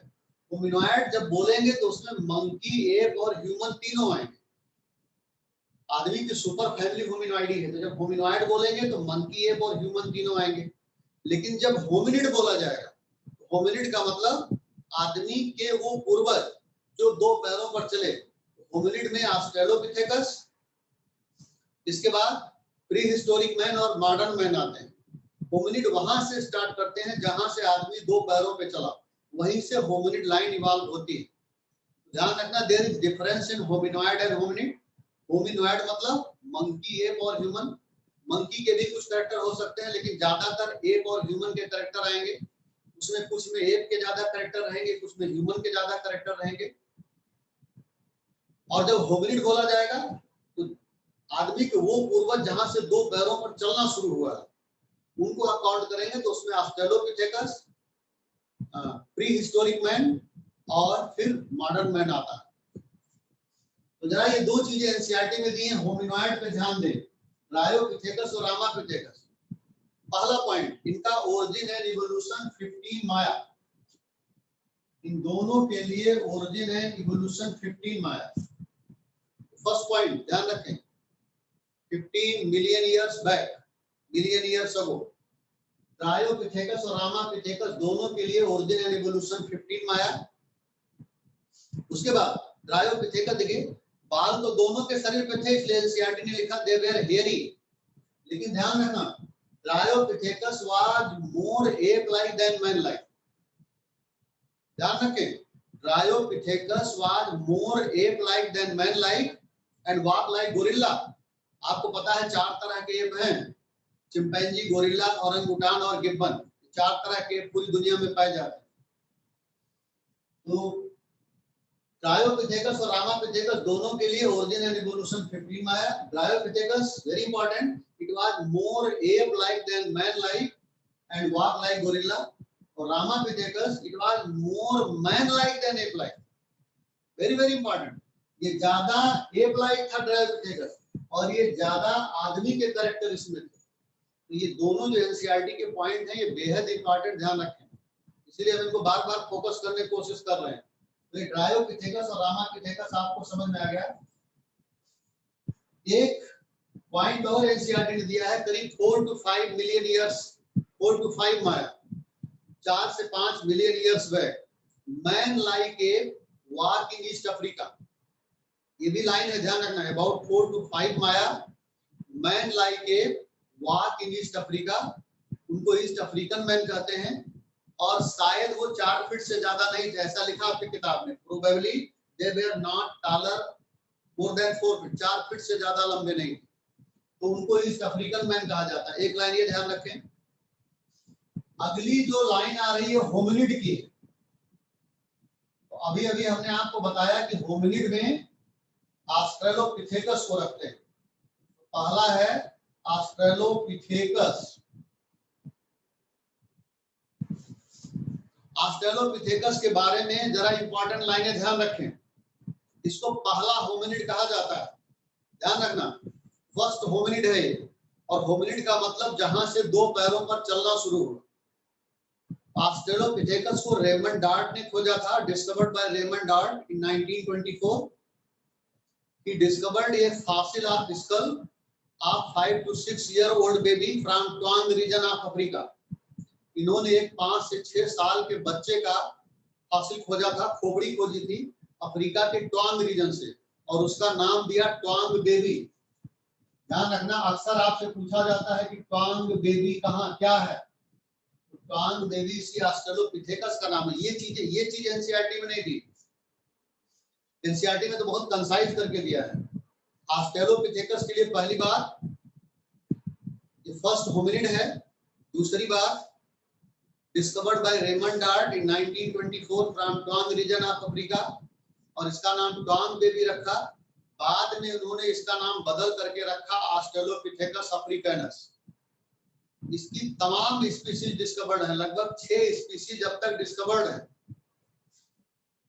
होमिनॉइड जब बोलेंगे तो उसमें मंकी, एप और ह्यूमन तीनों आएंगे। आदमी की सुपर फैमिली होमिनॉइडी है, तो जब होमिनॉइड बोलेंगे तो मंकी, एप और ह्यूमन तीनों आएंगे। लेकिन जब होमिनिड बोला जाएगा तो होमिनिड का मतलब आदमी के वो पूर्वज जो दो पैरों पर चले। होमिनिड में ऑस्ट्रेलोपिथेकस, इसके बाद प्री हिस्टोरिक मैन और मॉडर्न मैन आते हैं। होमिनिड वहां से स्टार्ट करते हैं जहां से आदमी दो पैरों पे चला, वहीं से होमिनिड लाइन इवॉल्व होती है। ध्यान रखना, there is difference in hominoid and hominid. Hominoid मतलब मंकी, एप और ह्यूमन। मंकी के भी कुछ कैरेक्टर हो सकते हैं, लेकिन ज्यादातर एप और ह्यूमन के कैरेक्टर आएंगे। उसमें कुछ में एप के ज्यादा कैरेक्टर रहेंगे, कुछ में ह्यूमन के ज्यादा कैरेक्टर रहेंगे। और जब होमिनिड बोला जाएगा तो आदमी के वो पूर्वज जहां से दो पैरों पर चलना शुरू हुआ है उनको आप काउंट करेंगे तो उसमें ऑस्ट्रेलोपिथेकस, प्री हिस्टोरिक मैन और फिर मॉडर्न मैन आता है। तो जरा ये दो चीजें एनसीईआरटी में दी हैं, होमिनॉइड पे ध्यान दें, रायोपिथेकस और रामापिथेकस। पहला पॉइंट, इनका ओरिजिन एंड इवोल्यूशन 15 माया। इन दोनों के लिए ओरिजिन एंड इवोल्यूशन 15 माया। फर्स्ट पॉइंट ध्यान रखें, 15 million years back, million years ago. Dryopithecus और रामापिथेकस दोनों के लिए ओरिजिन एंड इवोल्यूशन 15 माया। उसके बाद रायोपिथेकस, देखिए बाल तो दोनों के शरीर पे थे, इसलिए एनसीईआरटी ने लिखा दे वेर हेयरी। लेकिन ध्यान रखना, Dryopithecus was more ape like than man like. ध्यान रखें, Dryopithecus was more ape like than man like and walk like gorilla. आपको पता है 4 तरह के एप हैं, चिंपैंजी, गोरिल्ला, ओरंगुटान और गिब्बन। 4 तरह के एप पूरी दुनिया में पाए जाते हैं। तो रायोपिथेकस और रामापिथेकस दोनों के लिए ओरिजिन एंड इवोल्यूशन 15 में आया। Dryopithecus very important, it was more ape like than man like and walk like gorilla. और Ramapithecus it was more man like than ape like. Very very important, ये ज्यादा ape like था रायोपिथेकस और ये ज्यादा आदमी के कैरेक्टर इसमें थे। तो ये दोनों जो एनसीईआरटी के पॉइंट हैं ये बेहद इंपॉर्टेंट, ध्यान रखें, इसीलिए हम इनको बार बार फोकस करने की कोशिश कर रहे हैं। तो ये रायोपिथेकस और रामापिथेकस आपको समझ में आ गया। एक पॉइंट और एनसीईआरटी ने दिया है, करीब 4 to 5 मिलियन ईयर्स, 4 to 5 माया, 4 से 5 million years back, man like a walk in east Africa. ये भी लाइन है, ध्यान रखना है, about 4 to 5 Maya, man like a walk in east Africa. उनको ईस्ट अफ्रीकन मैन कहते हैं और शायद वो 4 फीट से ज्यादा नहीं थे, ऐसा लिखा आपकी किताब में। Probably they were not taller more than 4 feet, 4 feet से ज्यादा लंबे नहीं थे, तो उनको ईस्ट अफ्रीकन मैन कहा जाता है। एक लाइन ये ध्यान रखें। अगली जो लाइन आ रही है होमिनिड की, तो अभी अभी हमने आपको बताया कि होमिनिड में ऑस्ट्रेलोपिथेकस को रखते हैं। पहला है ऑस्ट्रेलोपिथेकस। ऑस्ट्रेलोपिथेकस के बारे में जरा इंपॉर्टेंट लाइनें ध्यान रखें। इसको पहला होमिनिड कहा जाता है, ध्यान रखना, फर्स्ट होमिनिड है ये। और होमिनिड का मतलब जहां से दो पैरों पर चलना शुरू हुआ। ऑस्ट्रेलोपिथेकस को रेमंड डार्ट ने खोजा था, discovered by Raymond Dart in 1924। He discovered a fossil of skull of 5 to 6 year old baby from Tuang region of Africa. इन्होंने एक 5 से 6 साल के बच्चे का फॉसिल खोजा था, खोपड़ी खोजी थी अफ्रीका के ट्वांग रीजन से, और उसका नाम दिया ट्वांग बेबी। ध्यान रखना, अक्सर आपसे पूछा जाता है कि ट्वांग बेबी कहाँ क्या है, तो ट्वांग बेबी इसी ऑस्ट्रेलोपिथेकस का नाम है। ये चीज एनसीईआरटी में नहीं दी। एनसीईआरटी में तो बहुत कंसाइज करके दिया है। ऑस्ट्रेलोपिथेकस के लिए पहली बात ये फर्स्ट होमिनिड है, दूसरी बात discovered by Raymond Dart in 1924 from Taung region of Africa, और इसका नाम ट्वांग बेबी रखा। बाद में उन्होंने इसका नाम बदल करके रखा ऑस्ट्रेलोपिथेकस अफ्रीकैनस। इसकी तमाम स्पीसीज डिस्कवर्ड है, लगभग 6 स्पीसीज अब तक डिस्कवर्ड है।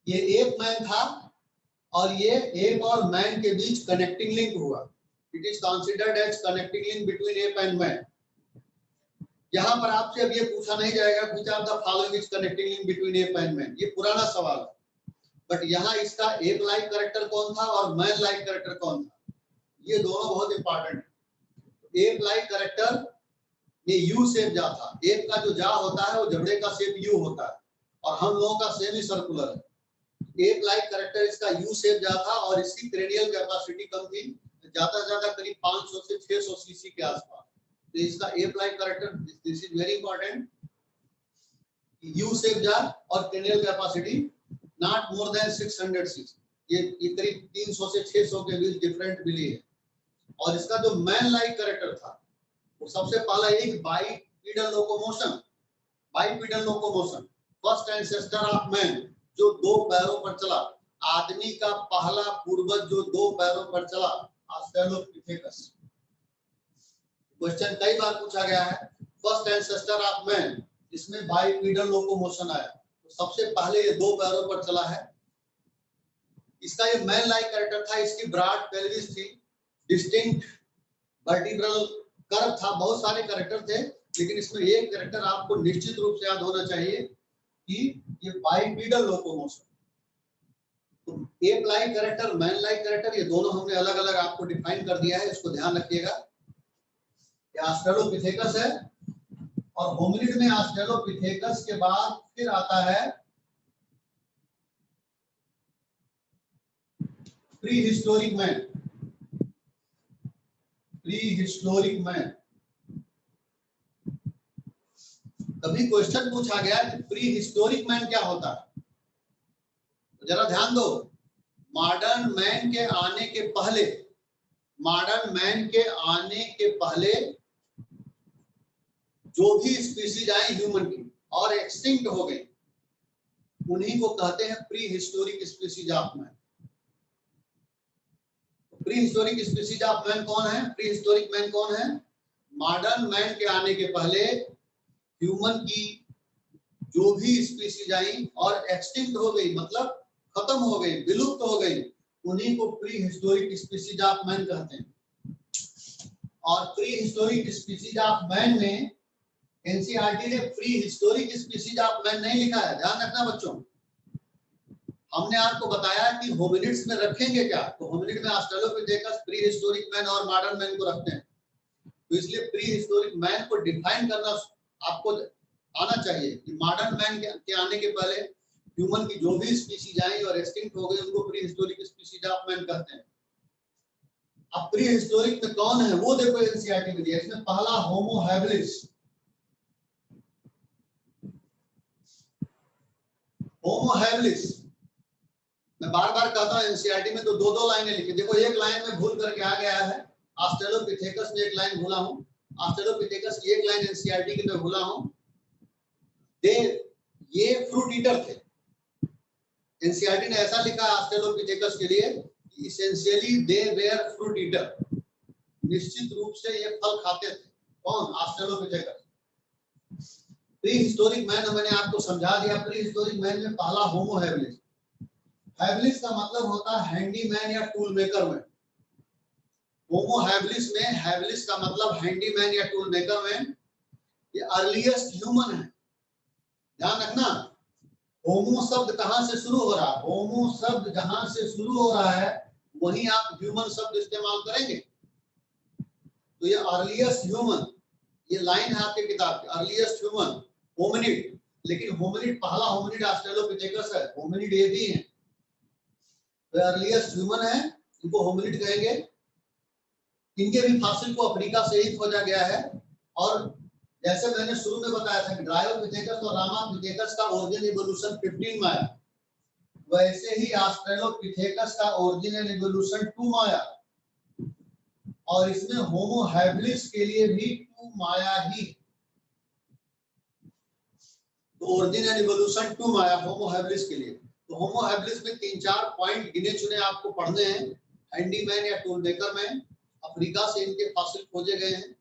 ये एप मैन था और ये एप और मैन के बीच कनेक्टिंग लिंक हुआ। It is considered as connecting link between ape and man. यहाँ पर आपसे अब ये पूछा नहीं जाएगा which are the following is connecting link between ape and man, ये पुराना सवाल है। बट यहाँ इसका एप लाइक कैरेक्टर कौन था और मैन लाइक कैरेक्टर कौन था, ये दोनों बहुत इंपॉर्टेंट है। एप लाइक कैरेक्टर में यू शेप जा था। एप का जो जा होता है वो जबड़े का शेप यू होता है और हम लोगों का सेमी सर्कुलर है। एप लाइक कैरेक्टर इसका यू शेप जा था और इसकी क्रेनियल कैपेसिटी कम थी, ज्यादा से ज्यादा करीब 500 से 600 सीसी के आसपास। तो इसका ape like character, this is very important, U shape जा और cranial capacity not more than 600 CC. ये करीब 300 से 600 के बीच डिफरेंट मिली है। और इसका जो मैन लाइक कैरेक्टर था वो सबसे पहला एक bipedal locomotion, bipedal locomotion, first ancestor of man, जो 2 पैरों पर चला। आदमी का पहला पूर्वज जो 2 पैरों पर चला, ऑस्ट्रेलोपिथेकस। क्वेश्चन कई बार पूछा गया है, फर्स्ट एंसेस्टर ऑफ मैन, इसमें बाइपीडल लोकोमोशन आया, तो सबसे पहले ये 2 पैरों पर चला है। इसका ये मैन लाइक कैरेक्टर था, इसकी ब्रॉड पेल्विस थी, डिस्टिंक्ट वर्टिब्रल कर्व था, बहुत सारे कैरेक्टर थे, लेकिन इसमें एक कैरेक्टर आपको निश्चित रूप से याद होना चाहिए कि ये बाइपीडल लोकोमोशन। तो ape like character, man like character, ये दोनों हमने अलग अलग आपको डिफाइन कर दिया है, इसको ध्यान रखिएगा। ये ऑस्ट्रेलोपिथेकस है और होमिनिड में ऑस्ट्रेलोपिथेकस के बाद फिर आता है pre historic man. Pre historic man, कभी क्वेश्चन पूछा गया कि प्री हिस्टोरिक मैन क्या होता है, तो जरा ध्यान दो। मॉडर्न मैन के आने के पहले, मॉडर्न मैन के आने के पहले जो भी स्पीसीज आई ह्यूमन की और एक्सटिंक्ट हो गई, उन्हीं को कहते हैं pre historic species of man. Pre historic species of man कौन है? प्री हिस्टोरिक मैन कौन है? मॉडर्न मैन के आने के पहले ह्यूमन की जो भी स्पीसीज आई और एक्सटिंक्ट हो गई, मतलब खत्म हो गई, विलुप्त हो गई, उन्हीं को pre historic species of man कहते हैं। और pre historic species of man में एनसीईआरटी ने pre historic species of man नहीं लिखा है, ध्यान रखना बच्चों। हमने आपको बताया कि होमिनिड्स में रखेंगे क्या, तो होमिनिड में ऑस्ट्रेलोपिथेकस, प्री हिस्टोरिक मैन और मॉडर्न मैन को रखते हैं। तो इसलिए प्री हिस्टोरिक मैन को डिफाइन करना आपको आना चाहिए कि मॉडर्न मैन के आने के पहले ह्यूमन की जो भी स्पीसीज आई और एक्सटिंक्ट हो गई, उनको pre historic species of man कहते हैं। अब प्री हिस्टोरिक में कौन है वो देखो एनसीईआरटी में दिया। इसमें पहला होमो हैबिलिस, होमो हैबिलिस। मैं बार बार कहता हूं एनसीईआरटी में तो 2-2 लाइनें लिखी, देखो एक लाइन में भूल करके आ गया है, ऑस्ट्रेलोपिथेकस में एक लाइन भूला हूं, ऑस्ट्रेलोपिथेकस की एक लाइन एनसीईआरटी की मैं भूला हूं। ये फ्रूट ईटर थे। एनसीईआरटी ने ऐसा लिखा ऑस्ट्रेलोपिथेकस के लिए, essentially they were fruit eater, निश्चित रूप से ये फल खाते थे। कौन? ऑस्ट्रेलोपिथेकस। प्री हिस्टोरिक मैन मैंने आपको समझा दिया। प्री हिस्टोरिक मैन में पहला होमो हैबिलिस। हैबिलिस का मतलब होता है हैंडीमैन या tool maker man. Homo habilis में, हैबिलिस का मतलब हैंडीमैन या टूल मेकर मैन, ये अर्लीस्ट ह्यूमन है। ध्यान रखना, होमो शब्द कहां से शुरू हो रहा है? होमो शब्द जहां से शुरू हो रहा है वहीं आप ह्यूमन शब्द इस्तेमाल करेंगे। तो ये अर्लीस्ट ह्यूमन, ये लाइन है आपके किताब की, अर्लीस्ट ह्यूमन होमिनिड। लेकिन होमिनिड, पहला होमिनिड ऑस्ट्रेलोपिथेकस है, होमिनिड ये भी है, तो अर्लीस्ट ह्यूमन है, इनको होमिनिड कहेंगे। इनके भी फॉसिल को अफ्रीका से ही खोजा गया है। और जैसे मैंने शुरू में बताया था कि ड्रायोपिथेकस और रामापिथेकस का ओरिजिन इवोल्यूशन 15 में आया, वैसे ही ऑस्ट्रेलोपिथेकस का ओरिजिनल इवोल्यूशन 2 में आया। और इसमें होमो हैबिलिस के लिए भी 2 में आया ही। तो ओरिजिनल इवोल्यूशन 2 में आया होमो हैबिलिस के लिए। तो होमो हैबिलिस में 3-4 पॉइंट गिने चुने आपको पढ़ने हैं। हैंडीमैन या टूल मेकर मैन, अफ्रीका से इनके फॉसिल खोजे गए हैं।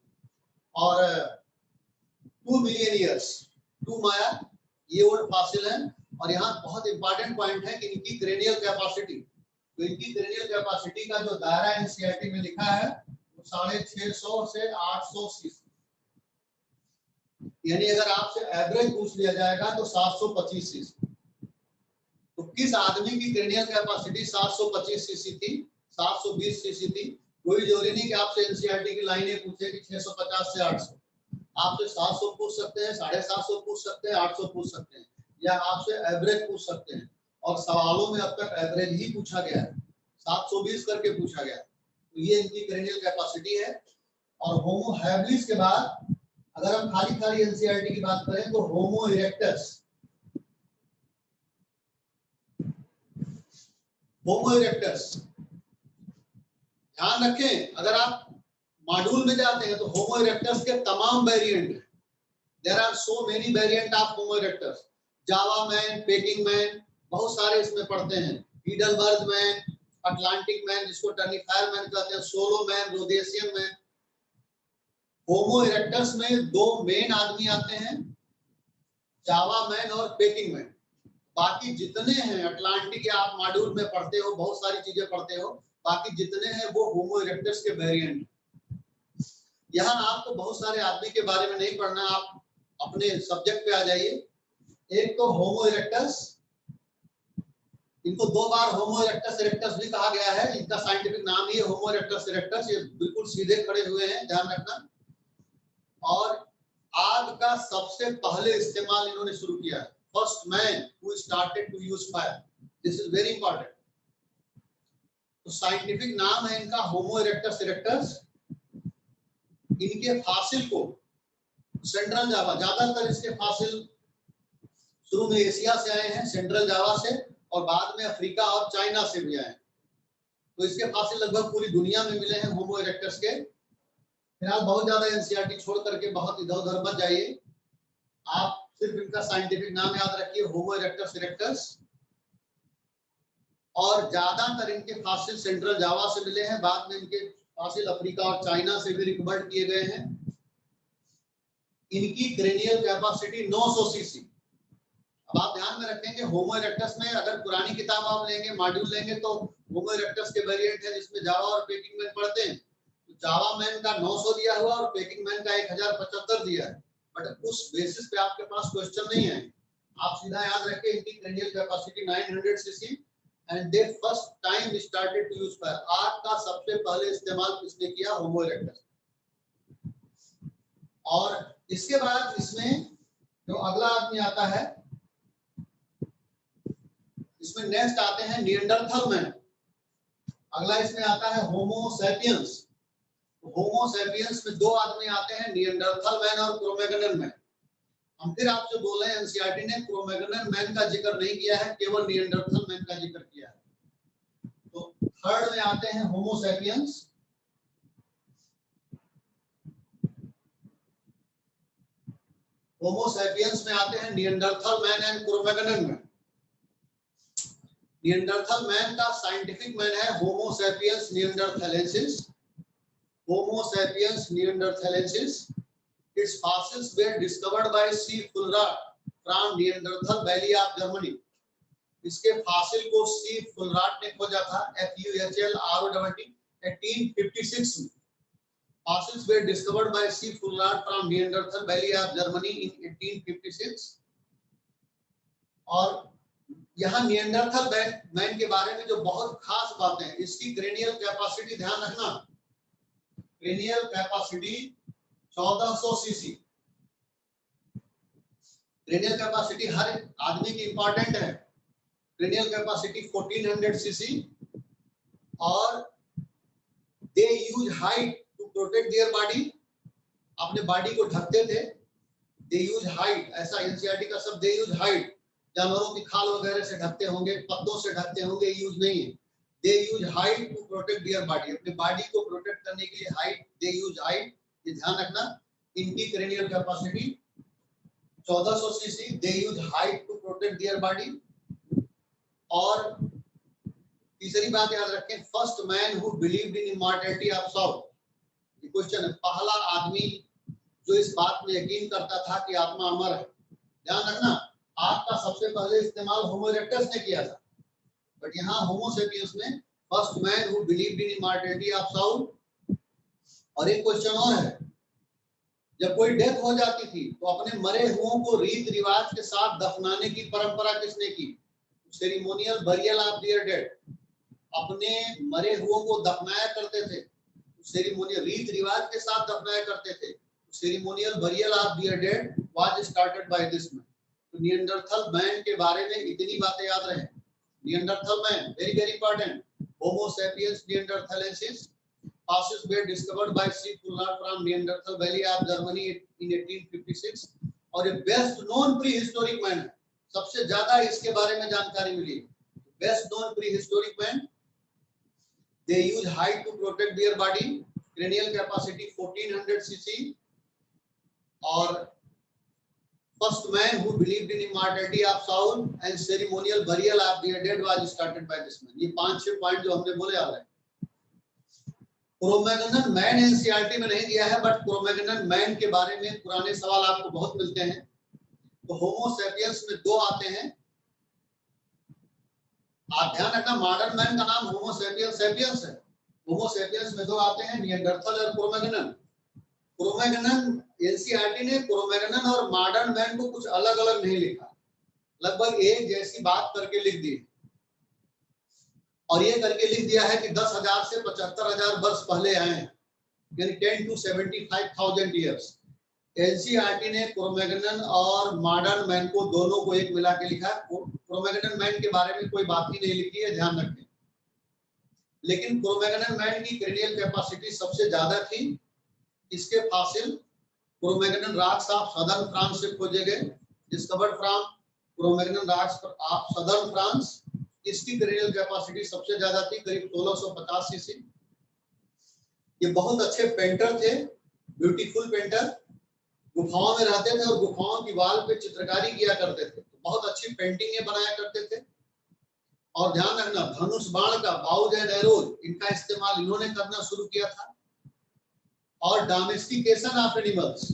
और 2 मिलियन ईयर्स, 2 माया ये वर्ड फासिल है। और यहाँ बहुत इंपॉर्टेंट पॉइंट है कि इनकी क्रेनियल कैपेसिटी, तो इनकी क्रेनियल कैपेसिटी का जो दायरा एनसीईआरटी में लिखा है वो 650 से 800 सीसी, यानी अगर आपसे एवरेज पूछ लिया जाएगा तो 725 सीसी। तो किस आदमी की क्रेनियल कैपेसिटी 725 सीसी थी, 720 सीसी थी? कोई जरूरी नहीं कि आपसे एनसीईआरटी की लाइनें पूछे कि 650 से 800, आपसे 700 पूछ सकते हैं, 750 पूछ सकते हैं, 800 पूछ सकते हैं, या आपसे एवरेज पूछ सकते हैं। और सवालों में अब तक एवरेज ही पूछा गया है, 720 करके पूछा गया। तो ये इनकी क्रेनियल कैपेसिटी है। और होमो हैबिलिस के बाद अगर हम खाली खाली एनसीईआरटी की बात करें तो होमो इरेक्टस, होमो इरेक्टस ध्यान रखें, अगर आप मॉड्यूल में जाते हैं तो होमो इरेक्टस के तमाम वेरिएंट हैं। There are so many variant of Homo erectus, Java man, Peking man, बहुत सारे इसमें पढ़ते हैं, हीडलबर्ग मैन, अटलांटिक मैन जिसको टर्निफायर मैन कहते हैं, सोलो मैन, रोडेशियन मैन। होमो इरेक्टस में 2 मेन आदमी आते हैं, जावा मैन और पेकिंग मैन। बाकी जितने हैं अटलांटिक या आप मॉड्यूल में पढ़ते हो, बहुत सारी चीजें पढ़ते हो, बाकी जितने हैं वो होमो इरेक्टस के वेरिएंट। यहाँ आपको बहुत सारे आदमी के बारे में नहीं पढ़ना, आप अपने सब्जेक्ट पे आ जाइए। एक तो होमो इरेक्टस, इनको 2 बार होमो इरेक्टस इरेक्टस भी कहा गया है, इनका साइंटिफिक नाम ही है होमो इरेक्टस इरेक्टस। ये बिल्कुल सीधे खड़े हुए हैं, ध्यान रखना। और आग का सबसे पहले इस्तेमाल इन्होंने शुरू किया है, first man who started to use fire, this is very important. तो साइंटिफिक नाम है इनका होमो इरेक्टस इरेक्टस। इनके फासिल को सेंट्रल जावा, ज्यादातर इसके फासिल शुरू में एशिया से आए हैं, सेंट्रल जावा से, और बाद में अफ्रीका और चाइना से भी आए। तो इसके फासिल लगभग पूरी दुनिया में मिले हैं होमो इरेक्टस के। फिलहाल बहुत ज्यादा एनसीईआरटी छोड़ करके बहुत इधर उधर मत जाइए, आप सिर्फ इनका साइंटिफिक नाम याद रखिए, होमो इरेक्टस इरेक्टस। और ज्यादातर इनके फासिल सेंट्रल जावा से मिले हैं, बाद में इनके फासिल अफ्रीका और चाइना से भी रिकवर्ड किए गए हैं। इनकी क्रेनियल कैपेसिटी 900 सीसी। अब आप ध्यान में रखेंगे होमो इरेक्टस में अगर पुरानी किताब आप लेंगे, मॉड्यूल लेंगे, तो होमो इरेक्टस के वेरिएंट है जिसमें जावा और पेकिंग मैन पढ़ते हैं। तो जावा मैन का 900 दिया हुआ और पेकिंग मैन का 1075 दिया है, बट उस बेसिस पे आपके पास क्वेश्चन नहीं है। आप सीधा याद रखें इनकी cranial capacity 900 CC and they first time started to use fire. आग का सबसे पहले इस्तेमाल किसने किया? Homo erectus. और इसके बाद इसमें जो अगला आदमी आता है, इसमें नेक्स्ट आते हैं निएंडरथल मैन। अगला इसमें आता है होमो सैपियंस। होमो सैपियंस में 2 आदमी आते हैं, निएंडरथल मैन और क्रोमैग्नन मैन। हम फिर आपसे बोल रहे हैं एनसीईआरटी ने क्रोमैग्नन मैन का जिक्र नहीं किया है, केवल निएंडरथल मैन का जिक्र किया है। तो थर्ड में आते हैं होमो सैपियंस। होमो सैपियंस में आते हैं Neanderthal man and Cro-Magnon man. Neanderthal man का साइंटिफिक मैन है Homo sapiens neanderthalensis. Homo sapiens neanderthalensis, its fossils were discovered by C. Fulrad from Neanderthal Valley of Germany। इसके फासिल को सी फुलराट ने खोजा था, FULROD 1856 में। Fossils were discovered by C. Fulrad from Neanderthal Valley of Germany in 1856। और यहाँ Neanderthal man के बारे में जो बहुत खास बातें हैं, इसकी क्रेनियल कैपेसिटी ध्यान रखना, cranial capacity 1400 CC. Cranial capacity हर आदमी की इंपॉर्टेंट है। Cranial capacity 1400 CC. और they use height to protect their body, अपने बॉडी को ढकते थे। दे यूज हाइट, ऐसा एनसीईआरटी का शब्द, दे यूज हाइट, जानवरों की खाल वगैरह से ढकते होंगे, पत्तों से ढकते होंगे, यूज नहीं है। They use height to protect their body, अपने बॉडी को प्रोटेक्ट करने के लिए हाइट, दे यूज हाइट, ये ध्यान रखना। इनकी cranial capacity 1400 CC, they use height to protect their body. और तीसरी बात याद रखें, first man who believed in immortality of south. ये क्वेश्चन है, पहला आदमी जो इस बात में यकीन करता था कि आत्मा अमर है। ध्यान रखना, आग का सबसे पहले इस्तेमाल होमो इरेक्टस ने किया था, बट यहाँ होमो सेपियंस में first man who believed in immortality of Saul. और एक क्वेश्चन और है, जब कोई डेथ हो जाती थी तो अपने मरे हुओं को रीत रिवाज के साथ दफनाने की परंपरा किसने की? Ceremonial burial of their dead. अपने मरे हुओं को दफनाया करते थे, सेरेमोनियल रीत रिवाज के साथ दफनाया करते थे। Ceremonial burial of their dead was started by this man. तो निएंडरथल मैन के बारे में इतनी बातें याद रहे। Neanderthal man very very important. Homo sapiens neanderthalensis fossils were discovered by C. Fuller from Neanderthal Valley of Germany in 1856 और ये best known prehistoric man है। सबसे ज्यादा इसके बारे में जानकारी मिली। Best known prehistoric man, they use height to protect their body, cranial capacity 1400 cc और first man who believed in immortality of soul and ceremonial burial of their dead was started by this man। ये 5-6 point जो हमने बोले आ रहे हैं। Cro-Magnon man NCERT में नहीं दिया है, बट क्रोमैग्नन मैन के बारे में पुराने सवाल आपको बहुत मिलते हैं। तो होमो सेपियंस में 2 आते हैं। आप ध्यान रखना, मॉडर्न मैन का नाम होमो सेपियंस सेपियंस है। होमो सेपियंस में 2 आते हैं, निएंडरथल और क्रोमैग्नन। क्रोमैग्नन एनसीईआरटी ने क्रोमैग्नन और मॉडर्न मैन को कुछ अलग अलग नहीं लिखा, लगभग एक जैसी बात करके लिख दी और ये करके लिख दिया है कि 10,000 से 75,000 वर्ष पहले आए हैं, यानी 10 to 75,000 ईयर्स। एनसीईआरटी ने क्रोमैग्नन और मॉडर्न मैन को दोनों को एक मिला के लिखा। क्रोमैग्नन मैन के बारे में कोई बात ही नहीं लिखी है, ध्यान रखें। लेकिन क्रोमैग्नन मैन की क्रेनियल कैपेसिटी सबसे ज्यादा थी। इसके fossil Cro-Magnon rocks of southern France से खोजे गए, discovered from Cro-Magnon rocks of southern France. इसकी क्रेनियल कैपेसिटी सबसे ज्यादा थी, करीब 1650 सीसी। ये बहुत अच्छे पेंटर थे, ब्यूटीफुल पेंटर। गुफाओं में रहते थे और गुफाओं की वाल पे चित्रकारी किया करते थे, तो बहुत अच्छी पेंटिंगें बनाया करते थे। और ध्यान रखना, धनुष बाण का, बाउज एंड एरोज, इनका इस्तेमाल इन्होंने करना शुरू किया था। और डोमेस्टिकेशन ऑफ एनिमल्स,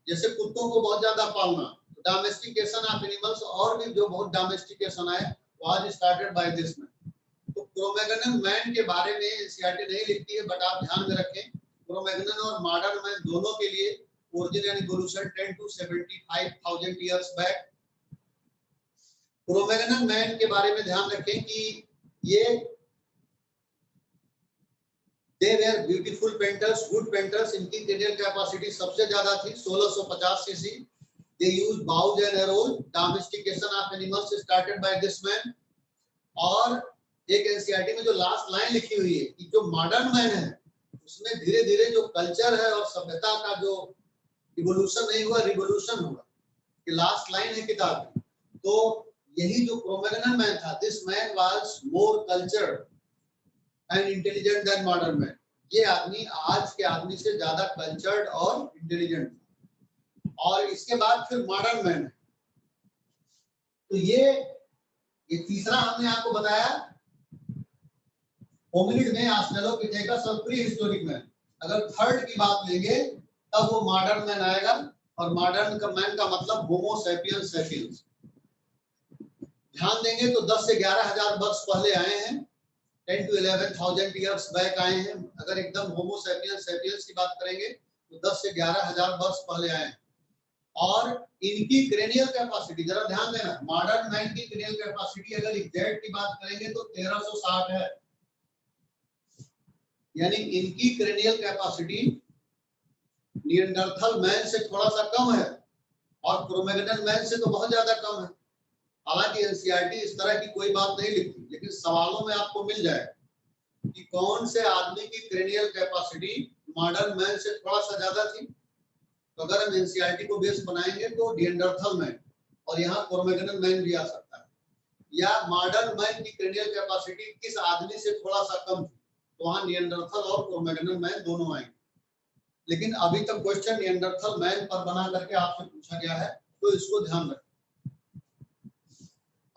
जैसे कुत्तों को बहुत ज्यादा पालना, डोमेस्टिकेशन ऑफ एनिमल्स और भी जो बहुत डोमेस्टिकेशन आए was started by this man। तो क्रोमैग्नन मैन के बारे में एनसीईआरटी नहीं लिखती है, बट आप ध्यान में रखें, क्रोमैग्नन और मॉडर्न मैन दोनों के लिए origin and evolution 10 to 75,000 years back. Cro-Magnon man के बारे में ध्यान रखें कि ये they were beautiful painters, good painters। इनकी क्रेनियल कैपेसिटी सबसे ज्यादा थी, 1650 CC. They used bows and arrows। Domestication of animals started by this man। और एक एनसीईआरटी में जो लास्ट लाइन लिखी हुई है कि जो मॉडर्न मैन है उसमें धीरे धीरे जो कल्चर है और सभ्यता का जो इवोल्यूशन नहीं हुआ, रिवोल्यूशन हुआ। कि लास्ट लाइन है किताब की। तो यही जो क्रोमैग्नन मैन था, this man was more cultured and intelligent then modern man. ये आदमी आज के आदमी से ज्यादा कल्चर्ड और इंटेलिजेंट। और इसके बाद फिर मॉडर्न मैन। तो ये तीसरा हमने आपको बताया होमिनिड में ऑस्ट्रेलोपिथेकस और प्री हिस्टोरिक मैन। अगर थर्ड की बात लेंगे तब वो मॉडर्न मैन आएगा, और मॉडर्न का मैन का मतलब होमो सेपियंस सेपियंस। ध्यान देंगे तो 10 से 11,000 वर्ष पहले आए हैं, 10 to 11,000 ईयर्स बैक आए हैं। अगर एकदम होमो सेपियंस सेपियंस की बात करेंगे तो 10 से 11,000 वर्ष पहले आए हैं। और इनकी क्रेनियल कैपेसिटी जरा ध्यान देना, मॉडर्न मैन की क्रेनियल कैपेसिटी अगर एग्जैक्ट की बात करेंगे तो 1360 है, यानी इनकी क्रेनियल कैपेसिटी निएंडरथल मैन से थोड़ा सा कम है और क्रोमैग्नन मैन से तो बहुत ज्यादा कम है। हालांकि एनसीईआरटी इस तरह की कोई बात नहीं लिखती, लेकिन सवालों में आपको मिल जाएगा कि कौन से आदमी की क्रेनियल कैपेसिटी मॉडर्न मैन से थोड़ा सा ज्यादा थी। तो अगर हम एनसीईआरटी को बेस बनाएंगे तो निएंडरथल मैन, और यहाँ क्रोमैग्नन मैन भी आ सकता है, या मॉडर्न मैन की क्रेनियल कैपेसिटी किस आदमी से थोड़ा सा कम थी, तो वहाँ निएंडरथल और क्रोमैग्नन मैन दोनों आएंगे। लेकिन अभी तक क्वेश्चन निएंडरथल मैन पर बना करके आपसे पूछा गया है, तो इसको ध्यान रखें।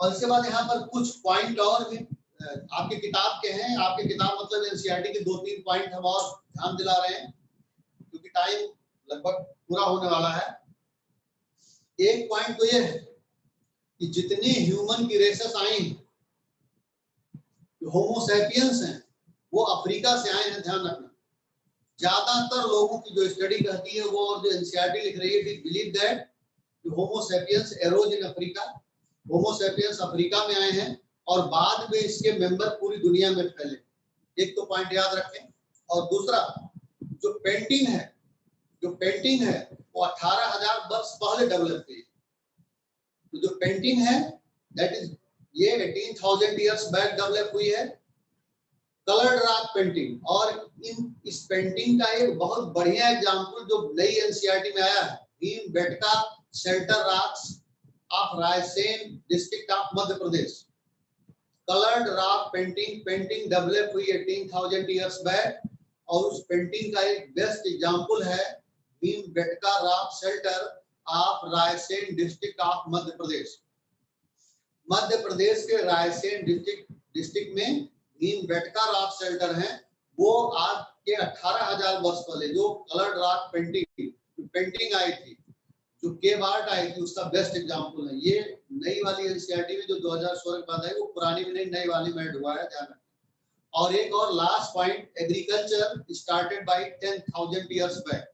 और इसके बाद यहाँ पर कुछ पॉइंट और भी आपके किताब के हैं। आपके किताब मतलब एनसीईआरटी के 2-3 पॉइंट हम और ध्यान दिला रहे हैं, क्योंकि टाइम लगभग पूरा होने वाला है। एक पॉइंट तो ये है कि जितनी ह्यूमन की रेसेस आई, जो होमो सैपियंस हैं, वो अफ्रीका से आए हैं, ध्यान रखना। ज्यादातर लोगों की जो स्टडी कहती है वो, और जो एनसीईआरटी लिख रही है, it believe that Homo sapiens arrows in Africa, Homo sapiens Africa में आए हैं और बाद में इसके मेंबर पूरी दुनिया में फैले। एक तो पॉइंट याद रखें। और दूसरा, जो पेंटिंग है वो 18,000 वर्ष पहले डेवलप हुई। तो जो पेंटिंग है दैट इज ये 18,000 ईयर्स बैक डेवलप हुई है, कलर्ड रॉक पेंटिंग। और इस पेंटिंग का एक बहुत बढ़िया एग्जांपल जो नई एनसीईआरटी में आया है, Bhimbetka shelter rocks of Raisen district of Madhya Pradesh. Coloured rock painting develop हुई 18,000 ईयर्स बैक, और उस पेंटिंग का एक बेस्ट एग्जांपल है Bhimbetka rock shelter of Raisen district of Madhya Pradesh. Madhya Pradesh के रायसेन डिस्ट्रिक्ट में भीमबेटका रॉक शेल्टर है। वो आज के 18,000 वर्ष पहले जो कलर्ड रॉक पेंटिंग आई थी, जो केव आर्ट आई थी, उसका बेस्ट एग्जांपल है। ये नई वाली एनसीईआरटी में जो 2016 के बाद आई, वो पुरानी में नहीं, नई वाली में ऐड हुआ है, ध्यान रखना। और एक और last point, agriculture started by 10,000 years back.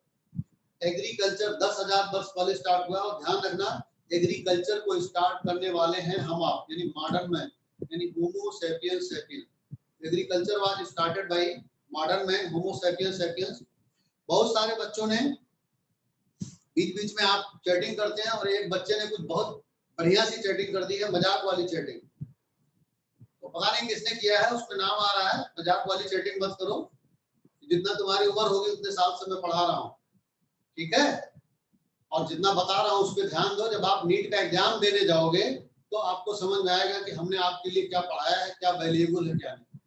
Agriculture 10,000 वर्ष पहले स्टार्ट हुआ। और ध्यान रखना, एग्रीकल्चर को स्टार्ट करने वाले हैं हम आप, यानी मॉडर्न मैन, यानी Homo sapiens sapiens. Agriculture was started by modern man, Homo sapiens sapiens. बहुत सारे बच्चों ने बीच में आप चैटिंग करते हैं, और एक बच्चे ने कुछ बहुत बढ़िया सी चैटिंग कर दी है, मजाक वाली चैटिंग। तो पता नहीं किसने किया है, उसमें नाम आ रहा है। मजाक वाली चैटिंग मत करो, जितना तुम्हारी उम्र होगी उतने साल से मैं पढ़ा रहा हूँ, ठीक है। और जितना बता रहा हूँ उस पर ध्यान दो। जब आप नीट का एग्जाम देने जाओगे तो आपको समझ में आएगा कि हमने आपके लिए क्या पढ़ाया है, क्या वैल्यूएबल है, क्या नहीं।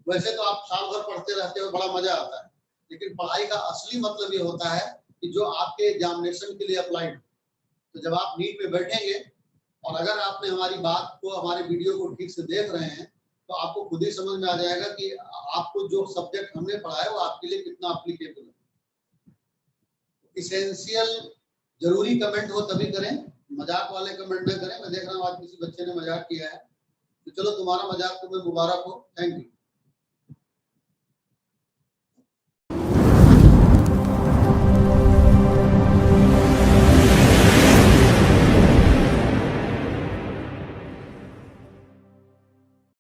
वैसे तो आप साल भर पढ़ते रहते हो, बड़ा मजा आता है, लेकिन पढ़ाई का असली मतलब ये होता है कि जो आपके एग्जामिनेशन के लिए अप्लाइड। तो जब आप नीट में बैठेंगे, और अगर आपने हमारी बात को, हमारे वीडियो को ठीक से देख रहे हैं, तो आपको खुद ही समझ में आ जाएगा कि आपको जो सब्जेक्ट हमने पढ़ा है वो आपके लिए कितना एप्लीकेबल है। इसेंशियल जरूरी कमेंट हो तभी करें, मजाक वाले कमेंट ना करें। मैं देख रहा हूँ आज किसी बच्चे ने मजाक किया है, तो चलो तुम्हारा मजाक तुम्हें मुबारक हो, थैंक यू।